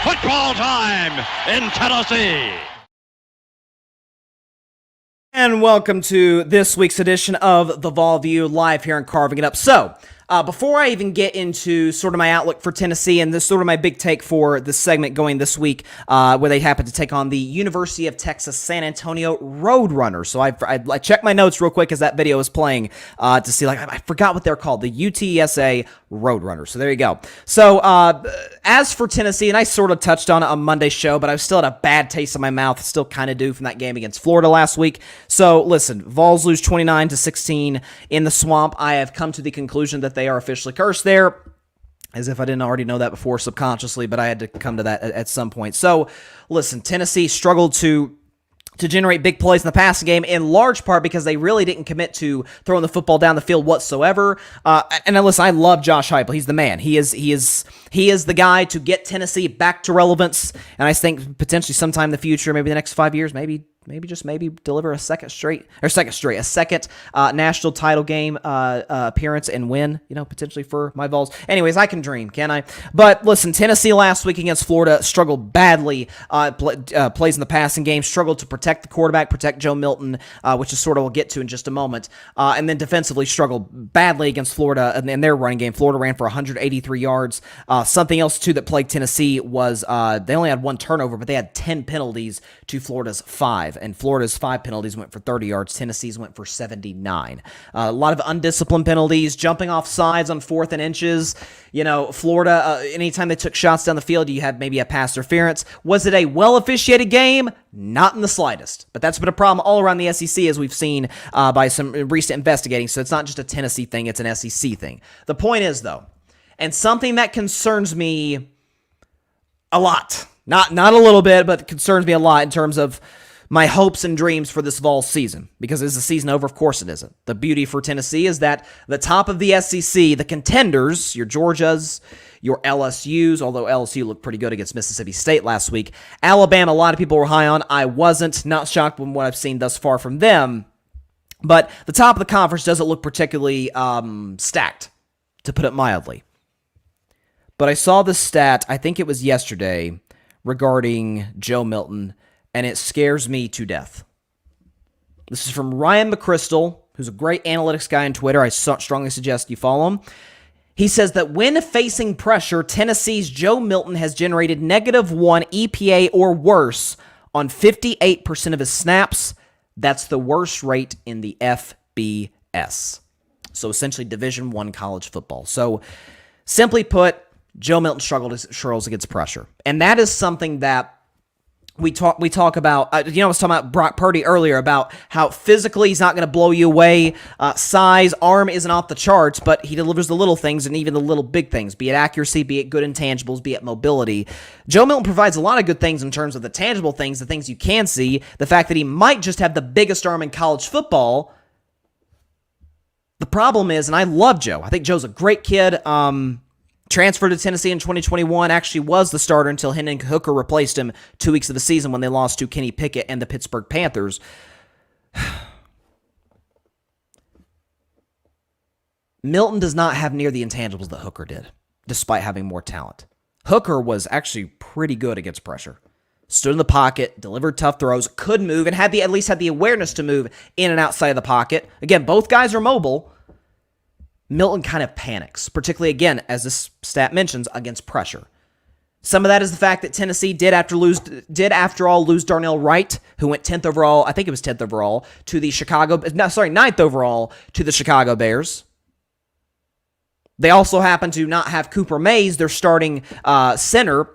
Football time in Tennessee. And welcome to this week's edition of the Vol View live here on Carving It Up. So, before I even get into sort of my outlook for Tennessee and this sort of my big take for this segment going this week, where they happen to take on the University of Texas San Antonio Roadrunners. So I checked my notes real quick as that video was playing to see, like, I forgot what they're called, the UTSA Roadrunners. So there you go. So as for Tennessee, and I sort of touched on it on Monday's show, but I still had a bad taste in my mouth, still kind of do from that game against Florida last week. So listen, Vols lose 29-16 in the Swamp. I have come to the conclusion that they are officially cursed there, as if I didn't already know that before subconsciously, but I had to come to that at some point. So listen, Tennessee struggled to generate big plays in the passing game, in large part because they really didn't commit to throwing the football down the field whatsoever. And listen, I love Josh Heupel. He's the man. He is the guy to get Tennessee back to relevance. And I think potentially sometime in the future, maybe the next 5 years, maybe deliver a second national title game appearance and win, potentially for my Vols. Anyways, I can dream, can I? But listen, Tennessee last week against Florida struggled badly. Plays in the passing game, struggled to protect the quarterback, protect Joe Milton, which is sort of we'll get to in just a moment. And then defensively struggled badly against Florida in their running game. Florida ran for 183 yards. Something else too that plagued Tennessee was they only had one turnover, but they had 10 penalties to Florida's 5. And Florida's 5 penalties went for 30 yards. Tennessee's went for 79. A lot of undisciplined penalties, jumping off sides on 4th and inches. Florida, anytime they took shots down the field, you had maybe a pass interference. Was it a well-officiated game? Not in the slightest. But that's been a problem all around the SEC, as we've seen by some recent investigating. So it's not just a Tennessee thing, it's an SEC thing. The point is, though, and something that concerns me a lot, not a little bit, but concerns me a lot in terms of my hopes and dreams for this Vols season. Because is the season over? Of course it isn't. The beauty for Tennessee is that the top of the SEC, the contenders, your Georgias, your LSUs, although LSU looked pretty good against Mississippi State last week. Alabama, a lot of people were high on. I wasn't. Not shocked from what I've seen thus far from them. But the top of the conference doesn't look particularly stacked, to put it mildly. But I saw this stat, I think it was yesterday, regarding Joe Milton, and it scares me to death. This is from Ryan McChrystal, who's a great analytics guy on Twitter. I strongly suggest you follow him. He says that when facing pressure, Tennessee's Joe Milton has generated -1 EPA or worse on 58% of his snaps. That's the worst rate in the FBS. So essentially Division I college football. So simply put, Joe Milton struggles against pressure. And that is something that we talk about, I was talking about Brock Purdy earlier about how physically he's not going to blow you away. Size, arm isn't off the charts, but he delivers the little things and even the little big things, be it accuracy, be it good intangibles, be it mobility. Joe Milton provides a lot of good things in terms of the tangible things, the things you can see, the fact that he might just have the biggest arm in college football. The problem is, and I love Joe. I think Joe's a great kid. Transferred to Tennessee in 2021, actually was the starter until Hendon Hooker replaced him 2 weeks of the season when they lost to Kenny Pickett and the Pittsburgh Panthers. Milton does not have near the intangibles that Hooker did, despite having more talent. Hooker was actually pretty good against pressure. Stood in the pocket, delivered tough throws, could move, and at least had the awareness to move in and outside of the pocket. Again, both guys are mobile. Milton kind of panics, particularly, again, as this stat mentions, against pressure. Some of that is the fact that Tennessee did after all lose Darnell Wright, who went 10th overall, I think it was 10th overall, to the 9th overall to the Chicago Bears. They also happen to not have Cooper Mays, their starting center,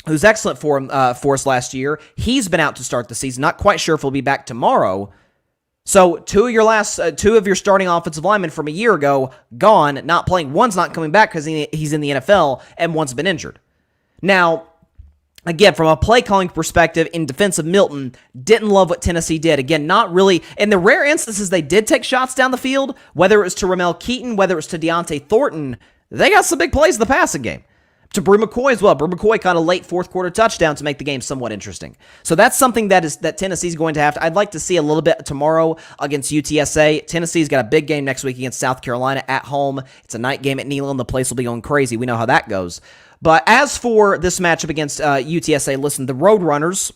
who's excellent for us last year. He's been out to start the season. Not quite sure if he'll be back tomorrow. So two of your starting offensive linemen from a year ago gone, not playing. One's not coming back because he's in the NFL, and one's been injured. Now, again, from a play calling perspective, in defense of Milton, didn't love what Tennessee did. Again, not really. In the rare instances they did take shots down the field, whether it was to Ramel Keaton, whether it was to Deontay Thornton, they got some big plays in the passing game. To Brew McCoy as well. Brew McCoy caught a late fourth quarter touchdown to make the game somewhat interesting. So that's something that Tennessee's going to have to. I'd like to see a little bit tomorrow against UTSA. Tennessee's got a big game next week against South Carolina at home. It's a night game at Neyland. The place will be going crazy. We know how that goes. But as for this matchup against UTSA, listen, the Roadrunners,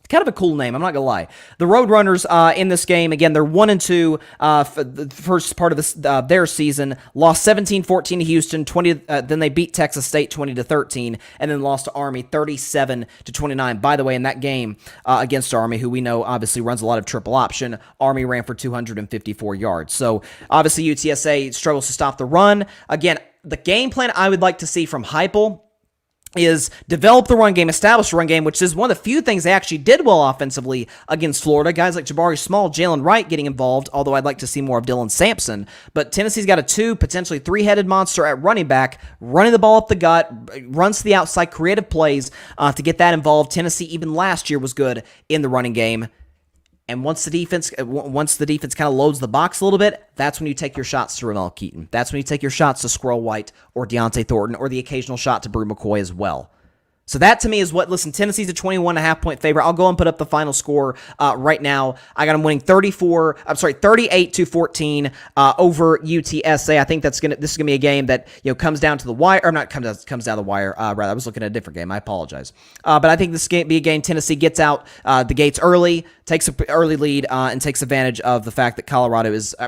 kind of a cool name, I'm not going to lie. The Roadrunners in this game, again, they're 1-2 for the first part of their season. Lost 17-14 to Houston, then they beat Texas State 20-13, and then lost to Army 37-29. By the way, in that game against Army, who we know obviously runs a lot of triple option, Army ran for 254 yards. So obviously UTSA struggles to stop the run. Again, the game plan I would like to see from Heupel is develop the run game, establish the run game, which is one of the few things they actually did well offensively against Florida. Guys like Jabari Small, Jalen Wright getting involved, although I'd like to see more of Dylan Sampson. But Tennessee's got a 2, potentially 3-headed monster at running back, running the ball up the gut, runs to the outside, creative plays to get that involved. Tennessee, even last year, was good in the running game. And once the defense kind of loads the box a little bit, that's when you take your shots to Ramel Keaton. That's when you take your shots to Squirrel White or Deontay Thornton or the occasional shot to Brew McCoy as well. So that to me is what, listen, Tennessee's a 21.5-point favorite. I'll go and put up the final score right now. I got them winning 38-14 over UTSA. I think this is gonna be a game that comes down to the wire, or not comes down the wire. Rather, I was looking at a different game. I apologize. But I think this game be a game Tennessee gets out the gates early, takes an early lead, and takes advantage of the fact that UTSA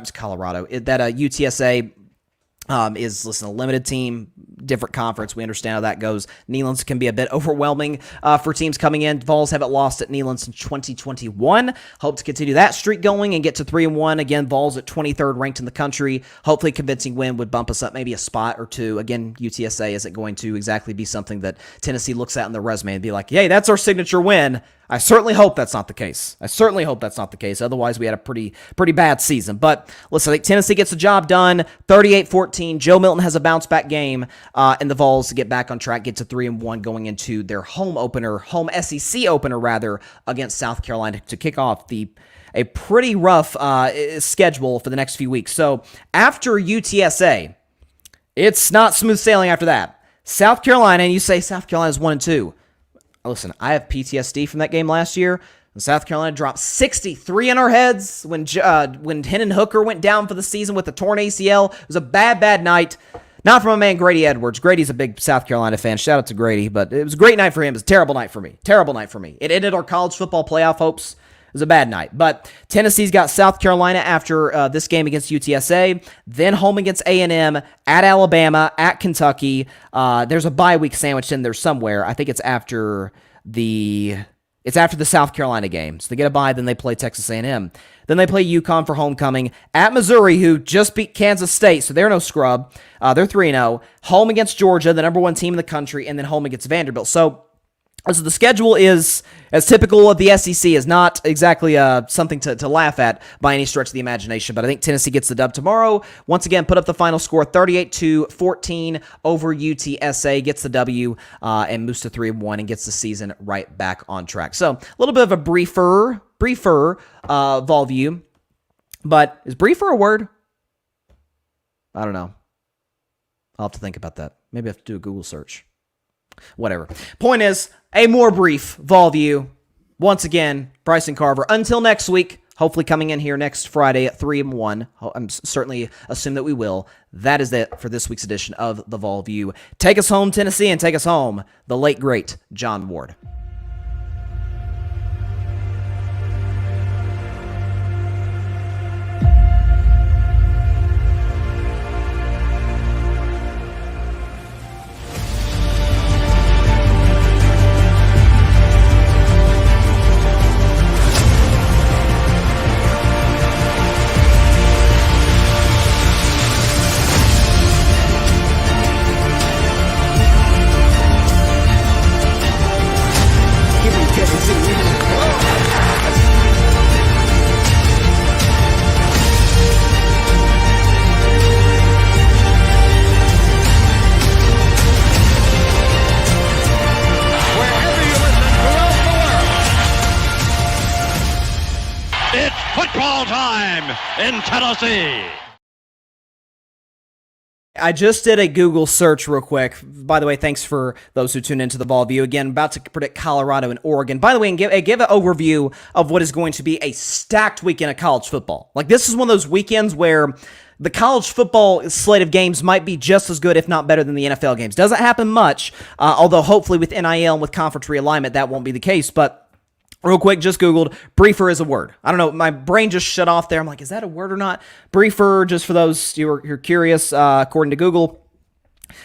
is, listen, a limited team, different conference. We understand how that goes. Neyland's can be a bit overwhelming for teams coming in. Vols haven't lost at Neyland since 2021. Hope to continue that streak going and get to 3-1. Again, Vols at 23rd ranked in the country. Hopefully a convincing win would bump us up maybe a spot or two. Again, UTSA isn't going to exactly be something that Tennessee looks at in their resume and be like, hey, that's our signature win. I certainly hope that's not the case. Otherwise, we had a pretty bad season. But listen, I think Tennessee gets the job done. 38-14. Joe Milton has a bounce-back game, and the Vols to get back on track, get to 3-1 going into their home SEC opener, against South Carolina to kick off a pretty rough schedule for the next few weeks. So after UTSA, it's not smooth sailing after that. South Carolina, and you say South Carolina's 1-2. Listen, I have PTSD from that game last year. South Carolina dropped 63 in our heads when Hendon Hooker went down for the season with a torn ACL. It was a bad night. Not from my man Grady Edwards. Grady's a big South Carolina fan. Shout out to Grady. But it was a great night for him. It was a terrible night for me. It ended our college football playoff hopes. It was a bad night. But Tennessee's got South Carolina after this game against UTSA, then home against A&M, at Alabama, at Kentucky. There's a bye week sandwiched in there somewhere. I think it's after the South Carolina game. So they get a bye, then they play Texas A&M. Then they play UConn for homecoming. At Missouri, who just beat Kansas State, so they're no scrub. They're 3-0. Home against Georgia, the number 1 team in the country, and then home against Vanderbilt. So So the schedule is, as typical of the SEC, is not exactly something to laugh at by any stretch of the imagination, but I think Tennessee gets the dub tomorrow. Once again, put up the final score, 38-14 over UTSA, gets the W, and moves to 3-1 and gets the season right back on track. So a little bit of a briefer Vol view, but is briefer a word? I don't know. I'll have to think about that. Maybe I have to do a Google search. Whatever. Point is, a more brief Vol view. Once again, Bryson Carver. Until next week, hopefully coming in here next Friday at 3-1. I'm certainly assume that we will. That is it for this week's edition of the Vol View. Take us home, Tennessee, and take us home, the late, great John Ward. It's football time in Tennessee. I just did a Google search real quick. By the way, thanks for those who tune into the Vol View. Again, about to predict Colorado and Oregon. By the way, and give an overview of what is going to be a stacked weekend of college football. Like, this is one of those weekends where the college football slate of games might be just as good, if not better, than the NFL games. Doesn't happen much, although hopefully with NIL and with conference realignment, that won't be the case. But real quick, just Googled, briefer is a word. I don't know, my brain just shut off there. I'm like, is that a word or not? Briefer, just for those who are curious, according to Google,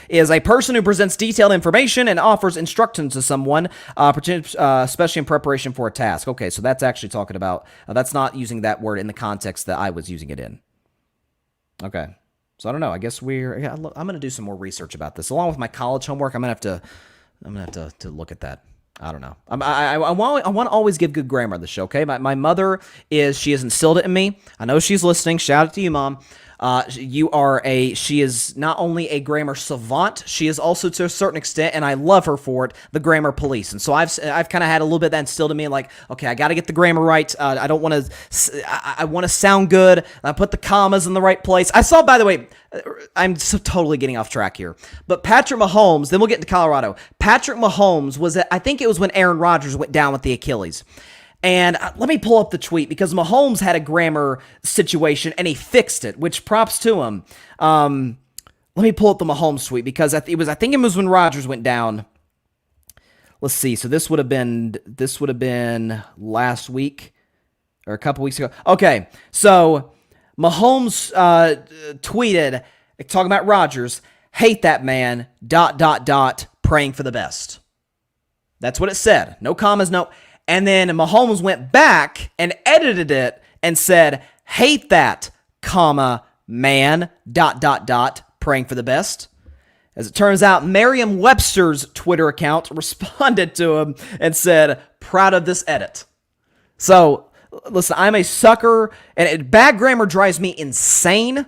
is a person who presents detailed information and offers instructions to someone, especially in preparation for a task. Okay, so that's actually talking about, that's not using that word in the context that I was using it in. Okay, so I don't know. I guess I'm going to do some more research about this. Along with my college homework, I'm going to have to look at that. I don't know. I want to always give good grammar on the show, okay? My mother she has instilled it in me. I know she's listening. Shout out to you, Mom. She is not only a grammar savant, she is also, to a certain extent, and I love her for it, the grammar police. And so I've kind of had a little bit of that instilled in me, like, okay, I got to get the grammar right. I don't want to, I want to sound good. I put the commas in the right place. I saw, by the way, I'm so totally getting off track here, but Patrick Mahomes, then we'll get into Colorado. Patrick Mahomes I think it was when Aaron Rodgers went down with the Achilles. And let me pull up the tweet, because Mahomes had a grammar situation and he fixed it, which props to him. Let me pull up the Mahomes tweet, because I think it was when Rodgers went down. Let's see. So this would have been last week or a couple weeks ago. Okay. So Mahomes tweeted talking about Rodgers, hate that man, ... praying for the best. That's what it said. No commas, no. And then Mahomes went back and edited it and said, hate that, comma, man, ... praying for the best. As it turns out, Merriam-Webster's Twitter account responded to him and said, proud of this edit. So, listen, I'm a sucker, and bad grammar drives me insane.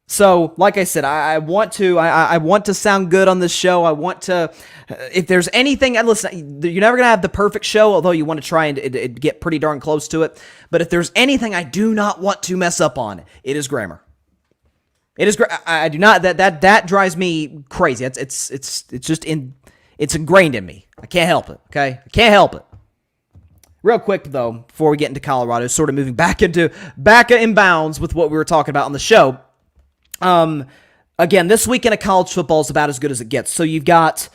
So, like I said, I want to sound good on this show. I want to, if there's anything, listen, you're never going to have the perfect show, although you want to try and get pretty darn close to it. But if there's anything I do not want to mess up on, it is grammar. It is, I do not, that drives me crazy. It's just it's ingrained in me. I can't help it, okay? I can't help it. Real quick, though, before we get into Colorado, sort of moving back in bounds with what we were talking about on the show. Again, this weekend of college football is about as good as it gets. So you've got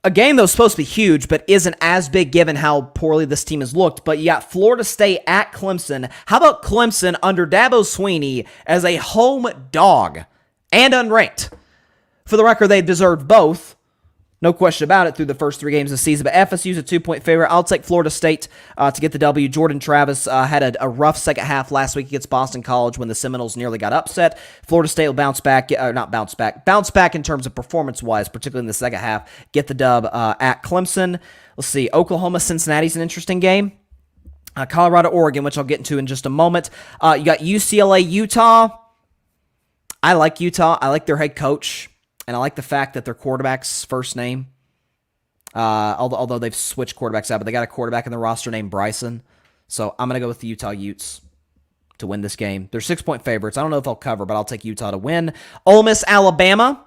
a game that was supposed to be huge, but isn't as big given how poorly this team has looked. But you got Florida State at Clemson. How about Clemson under Dabo Swinney as a home dog and unranked? For the record, they deserved both. No question about it through the first 3 games of the season. But FSU's a 2-point favorite. I'll take Florida State to get the W. Jordan Travis had a rough second half last week against Boston College when the Seminoles nearly got upset. Florida State will bounce back in terms of performance-wise, particularly in the second half. Get the dub at Clemson. Let's see. Oklahoma-Cincinnati's an interesting game. Colorado-Oregon, which I'll get into in just a moment. You got UCLA-Utah. I like Utah. I like their head coach. And I like the fact that their quarterback's first name, although they've switched quarterbacks out, but they got a quarterback in the roster named Bryson. So I'm going to go with the Utah Utes to win this game. They're 6-point favorites. I don't know if they'll cover, but I'll take Utah to win. Ole Miss, Alabama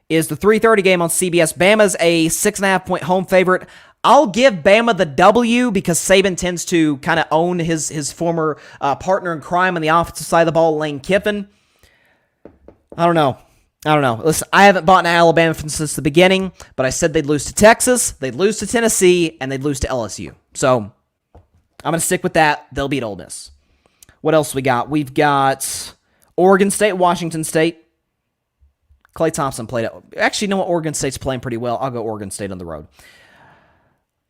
is the 3:30 game on CBS. Bama's a 6.5-point home favorite. I'll give Bama the W because Saban tends to kind of own his former partner in crime on the offensive side of the ball, Lane Kiffin. I don't know. Listen, I haven't bought into Alabama since the beginning, but I said they'd lose to Texas, they'd lose to Tennessee, and they'd lose to LSU. So I'm going to stick with that. They'll beat Ole Miss. What else we got? We've got Oregon State, Washington State. Klay Thompson played it. Actually, you know what? Oregon State's playing pretty well. I'll go Oregon State on the road.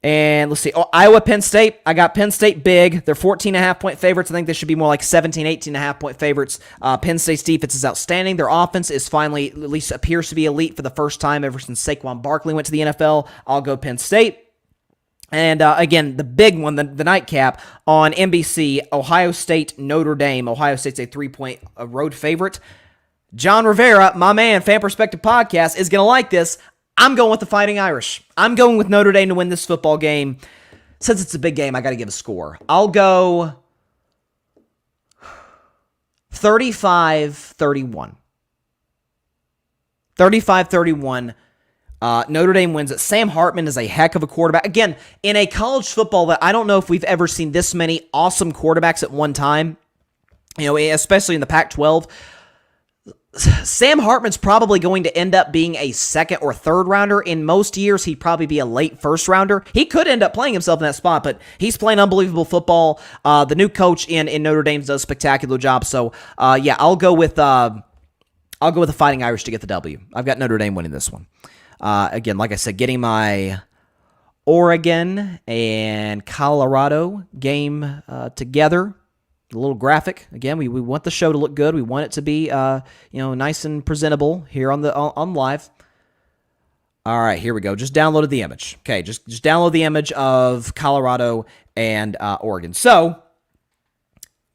And let's see. Iowa, Penn State. I got Penn State big. They're 14.5-point favorites. I think they should be more like 17, 18.5-point favorites. Penn State's defense is outstanding. Their offense is finally, at least appears to be elite for the first time ever since Saquon Barkley went to the NFL. I'll go Penn State. And again, the big one, the nightcap on NBC, Ohio State, Notre Dame. Ohio State's a 3-point road favorite. John Rivera, my man, Fan Perspective Podcast, is going to like this. I'm going with the Fighting Irish. I'm going with Notre Dame to win this football game. Since it's a big game, I got to give a score. I'll go 35-31. 35-31. Notre Dame wins it. Sam Hartman is a heck of a quarterback. Again, in a college football that I don't know if we've ever seen this many awesome quarterbacks at one time, especially in the Pac-12. Sam Hartman's probably going to end up being a second or third rounder. In most years, he'd probably be a late first rounder. He could end up playing himself in that spot, but he's playing unbelievable football. The new coach in Notre Dame does a spectacular job. So, I'll go with the Fighting Irish to get the W. I've got Notre Dame winning this one. Again, like I said, getting my Oregon and Colorado game together. A little graphic. Again, we want the show to look good. We want it to be nice and presentable here on live. All right, here we go. Just downloaded the image. Okay, just download the image of Colorado and Oregon. So,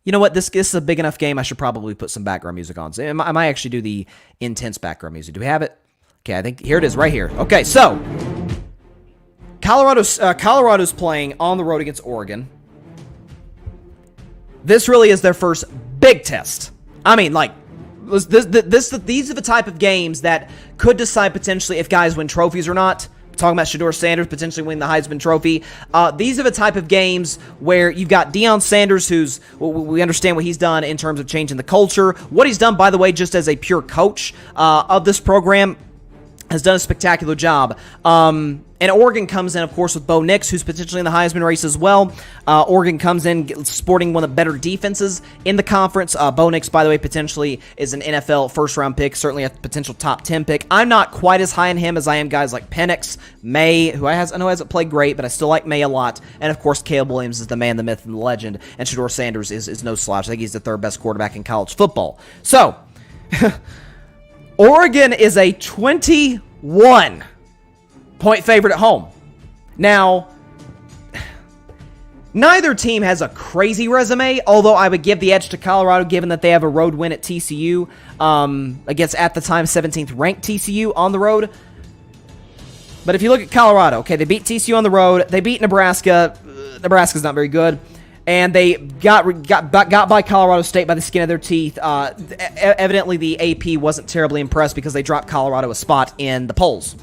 you know what? This is a big enough game. I should probably put some background music on. So I might actually do the intense background music. Do we have it? Okay, I think here it is right here. Okay, so Colorado's playing on the road against Oregon. This really is their first big test. I mean, these are the type of games that could decide potentially if guys win trophies or not. I'm talking about Shedeur Sanders potentially winning the Heisman Trophy. These are the type of games where you've got Deion Sanders, we understand what he's done in terms of changing the culture. What he's done, by the way, just as a pure coach of this program, has done a spectacular job. And Oregon comes in, of course, with Bo Nix, who's potentially in the Heisman race as well. Oregon comes in sporting one of the better defenses in the conference. Bo Nix, by the way, potentially is an NFL first-round pick, certainly a potential top 10 pick. I'm not quite as high on him as I am guys like Penix, May, who I know hasn't played great, but I still like May a lot. And, of course, Caleb Williams is the man, the myth, and the legend. And Shedeur Sanders is no slouch. I think he's the third best quarterback in college football. So, Oregon is a 21-point favorite at home. Now, neither team has a crazy resume, although I would give the edge to Colorado given that they have a road win at TCU against, at the time, 17th ranked TCU on the road. But if you look at Colorado, okay, they beat TCU on the road. They beat Nebraska. Nebraska's not very good. And they got by Colorado State by the skin of their teeth. Evidently, the AP wasn't terribly impressed because they dropped Colorado a spot in the polls,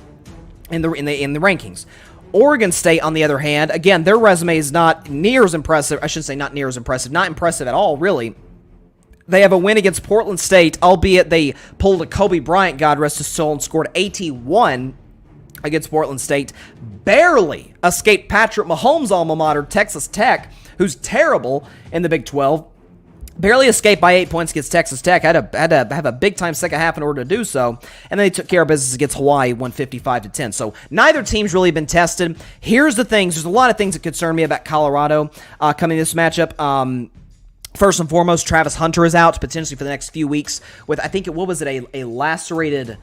in the rankings. Oregon State, on the other hand, again, their resume is not near as impressive. I shouldn't say not near as impressive. Not impressive at all, really. They have a win against Portland State, albeit they pulled a Kobe Bryant, God rest his soul, and scored 81 against Portland State. Barely escaped Patrick Mahomes' alma mater, Texas Tech, who's terrible in the Big 12. barely escaped by 8 points against Texas Tech. Had to have a big-time second half in order to do so. And then they took care of business against Hawaii, won 55-10. So neither team's really been tested. Here's the things. There's a lot of things that concern me about Colorado coming this matchup. First and foremost, Travis Hunter is out potentially for the next few weeks with, I think, a lacerated...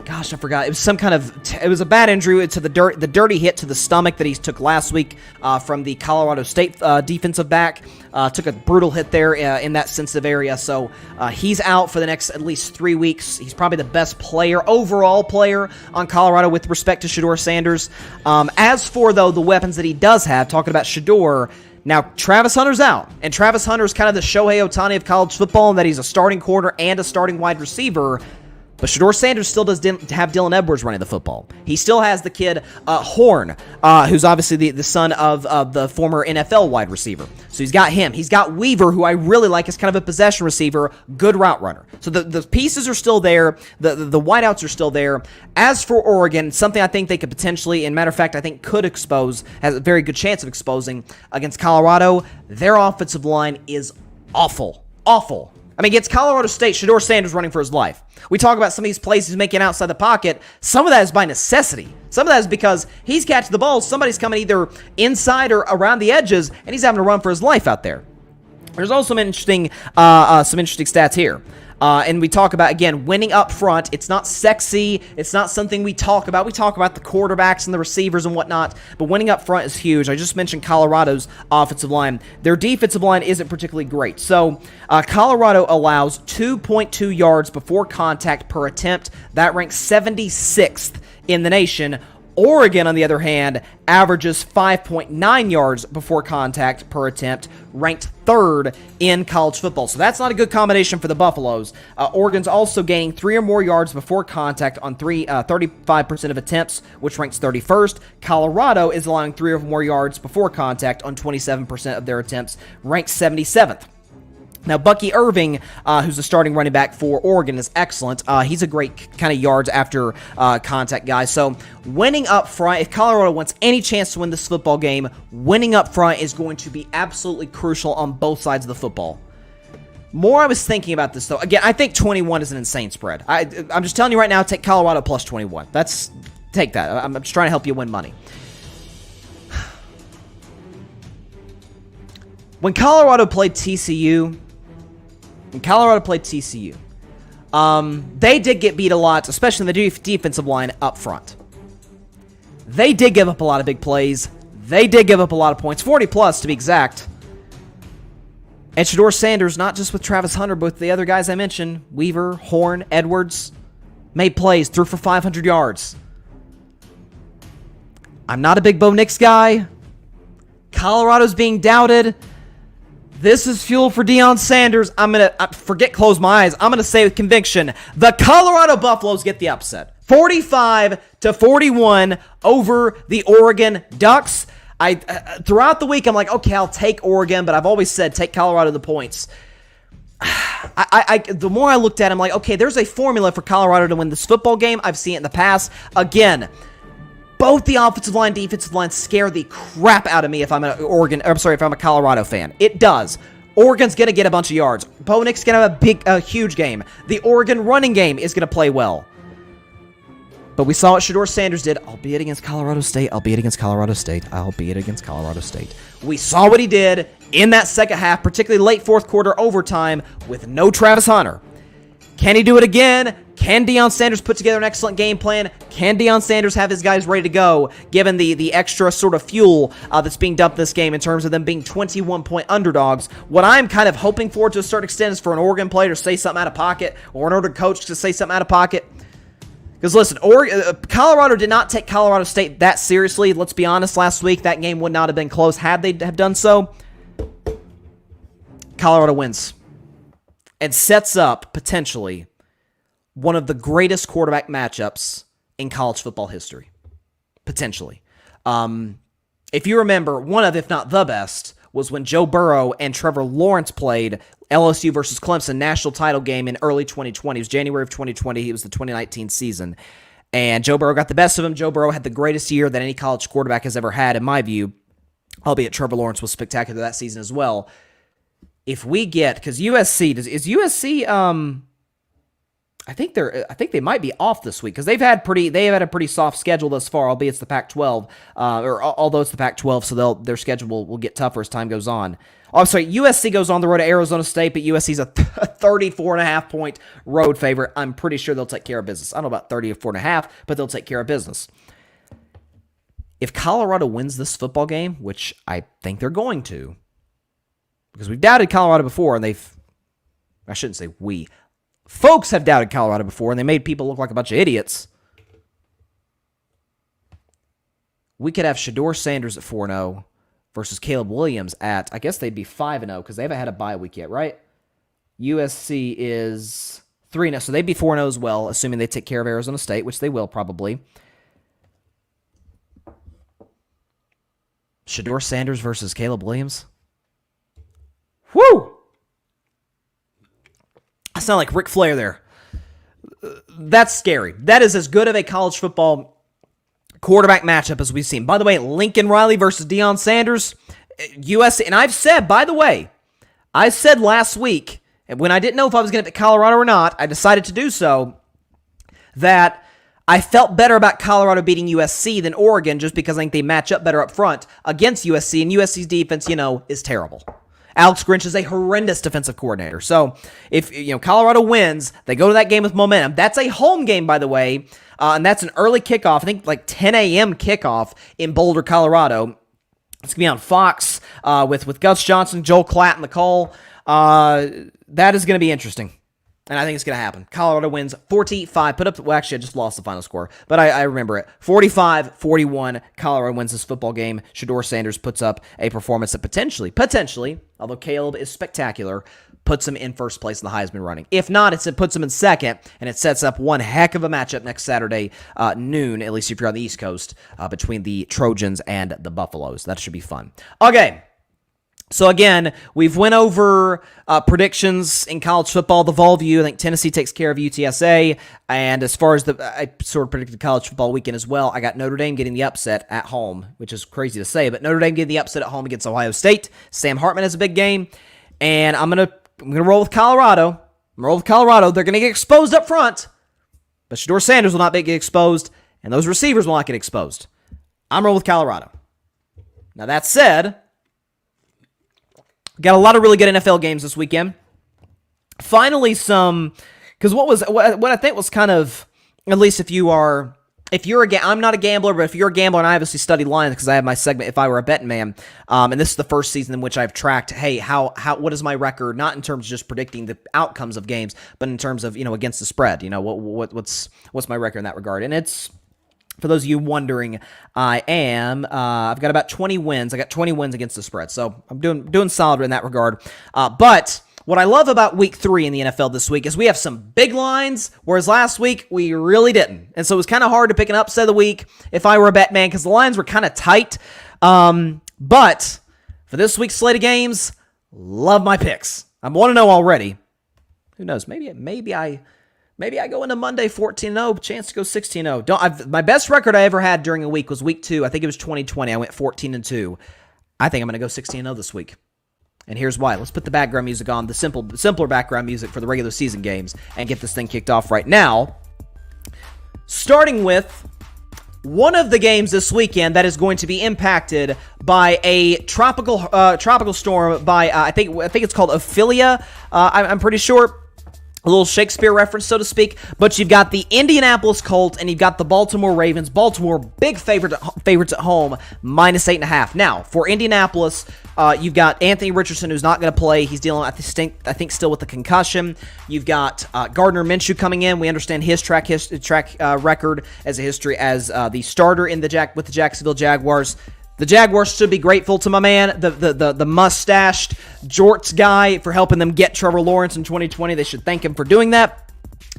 Gosh, I forgot. It was some kind of... It was a bad injury to the dirty hit to the stomach that he took last week from the Colorado State defensive back. Took a brutal hit there in that sensitive area. So he's out for the next at least 3 weeks. He's probably the best overall player on Colorado with respect to Shedeur Sanders. As for, though, the weapons that he does have, talking about Shedeur... Now, Travis Hunter's out, and Travis Hunter's kind of the Shohei Ohtani of college football in that he's a starting corner and a starting wide receiver. But Shedeur Sanders still does have Dylan Edwards running the football. He still has the kid Horn, who's obviously the son of the former NFL wide receiver. So he's got him. He's got Weaver, who I really like as kind of a possession receiver, good route runner. So the pieces are still there. The wideouts are still there. As for Oregon, something I think they could potentially, and matter of fact, I think could expose, has a very good chance of exposing against Colorado, their offensive line is awful. Awful. I mean, against Colorado State, Shedeur Sanders running for his life. We talk about some of these plays he's making outside the pocket. Some of that is by necessity. Some of that is because he's catching the ball. Somebody's coming either inside or around the edges, and he's having to run for his life out there. There's also some interesting stats here. And we talk about, again, winning up front. It's not sexy. It's not something we talk about. We talk about the quarterbacks and the receivers and whatnot, but winning up front is huge. I just mentioned Colorado's offensive line. Their defensive line isn't particularly great. So Colorado allows 2.2 yards before contact per attempt. That ranks 76th in the nation. Oregon, on the other hand, averages 5.9 yards before contact per attempt, ranked third in college football. So that's not a good combination for the Buffaloes. Oregon's also gaining 3 or more yards before contact on 35% of attempts, which ranks 31st. Colorado is allowing 3 or more yards before contact on 27% of their attempts, ranked 77th. Now, Bucky Irving, who's the starting running back for Oregon, is excellent. He's a great kind of yards after contact guy. So, winning up front, if Colorado wants any chance to win this football game, winning up front is going to be absolutely crucial on both sides of the football. More I was thinking about this, though. Again, I think 21 is an insane spread. I'm just telling you right now, take Colorado plus 21. Take that. I'm just trying to help you win money. When Colorado played TCU, they did get beat a lot, especially in the defensive line up front. They did give up a lot of big plays. They did give up a lot of points, 40 plus to be exact. And Shedeur Sanders, not just with Travis Hunter, but with the other guys I mentioned, Weaver, Horn, Edwards, made plays, threw for 500 yards. I'm not a big Bo Nix guy. Colorado's being doubted. This is fuel for Deion Sanders. I'm going to close my eyes. I'm going to say with conviction, the Colorado Buffaloes get the upset. 45-41 over the Oregon Ducks. Throughout the week, I'm like, okay, I'll take Oregon, but I've always said take Colorado the points. The more I looked at it, I'm like, okay, there's a formula for Colorado to win this football game. I've seen it in the past. Again, both the offensive line and defensive line scare the crap out of me if I'm a Colorado fan. It does. Oregon's going to get a bunch of yards. Bo Nix going to have a huge game. The Oregon running game is going to play well. But we saw what Shedeur Sanders did, albeit against Colorado State. We saw what he did in that second half, particularly late fourth quarter overtime with no Travis Hunter. Can he do it again? Can Deion Sanders put together an excellent game plan? Can Deion Sanders have his guys ready to go, given the extra sort of fuel that's being dumped this game in terms of them being 21-point underdogs? What I'm kind of hoping for to a certain extent is for an Oregon player to say something out of pocket, or an Oregon coach to say something out of pocket. Because listen, Colorado did not take Colorado State that seriously. Let's be honest, last week that game would not have been close had they have done so. Colorado wins and sets up, potentially, one of the greatest quarterback matchups in college football history. Potentially. If you remember, one of, if not the best, was when Joe Burrow and Trevor Lawrence played LSU versus Clemson national title game in early 2020. It was January of 2020. It was the 2019 season. And Joe Burrow got the best of him. Joe Burrow had the greatest year that any college quarterback has ever had, in my view. Albeit Trevor Lawrence was spectacular that season as well. if we get, because USC is USC. I think they might be off this week because they've had a pretty soft schedule thus far, albeit it's the Pac-12, or although it's the Pac-12, so their schedule will get tougher as time goes on. Oh, I'm sorry, USC goes on the road to Arizona State, but USC's a 34.5 point road favorite. I'm pretty sure they'll take care of business. I don't know about 34.5, but they'll take care of business. If Colorado wins this football game, which I think they're going to, because we've doubted Colorado before, and I shouldn't say we. Folks have doubted Colorado before, and they made people look like a bunch of idiots. We could have Shedeur Sanders at 4-0 versus Caleb Williams at, I guess they'd be 5-0 because they haven't had a bye week yet, right? USC is 3-0, so they'd be 4-0 as well, assuming they take care of Arizona State, which they will probably. Shedeur Sanders versus Caleb Williams. Woo! I sound like Ric Flair there. That's scary. That is as good of a college football quarterback matchup as we've seen. By the way, Lincoln Riley versus Deion Sanders, USC. And I've said, by the way, I said last week, and when I didn't know if I was going to pick Colorado or not, I decided to do so, that I felt better about Colorado beating USC than Oregon just because I think they match up better up front against USC, and USC's defense, is terrible. Alex Grinch is a horrendous defensive coordinator. So if Colorado wins, they go to that game with momentum. That's a home game, by the way, and that's an early kickoff. I think like 10 a.m. kickoff in Boulder, Colorado. It's gonna be on Fox with Gus Johnson, Joel Klatt, and the call. That is gonna be interesting. And I think it's going to happen. Colorado wins 45. Well, actually, I just lost the final score, but I remember it. 45-41. Colorado wins this football game. Shedeur Sanders puts up a performance that potentially, although Caleb is spectacular, puts him in first place in the Heisman running. If not, it puts him in second, and it sets up one heck of a matchup next Saturday noon, at least if you're on the East Coast, between the Trojans and the Buffaloes. That should be fun. Okay. So again, we've went over predictions in college football, the Vol View. I think Tennessee takes care of UTSA. And as far as I sort of predicted college football weekend as well, I got Notre Dame getting the upset at home, which is crazy to say, but Notre Dame getting the upset at home against Ohio State. Sam Hartman has a big game. And I'm gonna roll with Colorado. They're gonna get exposed up front, but Shedeur Sanders will not get exposed, and those receivers will not get exposed. I'm rolling with Colorado. Now that said, got a lot of really good NFL games this weekend. Finally, because what I think was kind of, at least I'm not a gambler, but if you're a gambler, and I obviously study lines because I have my segment, If I Were a Bettin Man, and this is the first season in which I've tracked, hey, what is my record, not in terms of just predicting the outcomes of games, but in terms of, against the spread, what's my record in that regard, and it's, for those of you wondering, I've got about 20 wins. I got 20 wins against the spread, so I'm doing solid in that regard. But what I love about Week 3 in the NFL this week is we have some big lines, whereas last week we really didn't. And so it was kind of hard to pick an upset of the week if I were a bet man because the lines were kind of tight. But for this week's slate of games, love my picks. I'm 1-0 already. Who knows? Maybe I go into Monday 14-0, chance to go 16-0. My best record I ever had during a week was week 2. I think it was 2020. I went 14-2. I think I'm going to go 16-0 this week. And here's why. Let's put the background music on, the simpler background music for the regular season games, and get this thing kicked off right now. Starting with one of the games this weekend that is going to be impacted by a tropical storm by I think it's called Ophelia. I'm pretty sure. A little Shakespeare reference, so to speak. But you've got the Indianapolis Colts and you've got the Baltimore Ravens. Baltimore, big favorites at home, -8.5. Now, for Indianapolis, you've got Anthony Richardson, who's not going to play. He's dealing, I think, still with the concussion. You've got Gardner Minshew coming in. We understand his track record as a history as the starter with the Jacksonville Jaguars. The Jaguars should be grateful to my man, the mustached jorts guy, for helping them get Trevor Lawrence in 2020. They should thank him for doing that.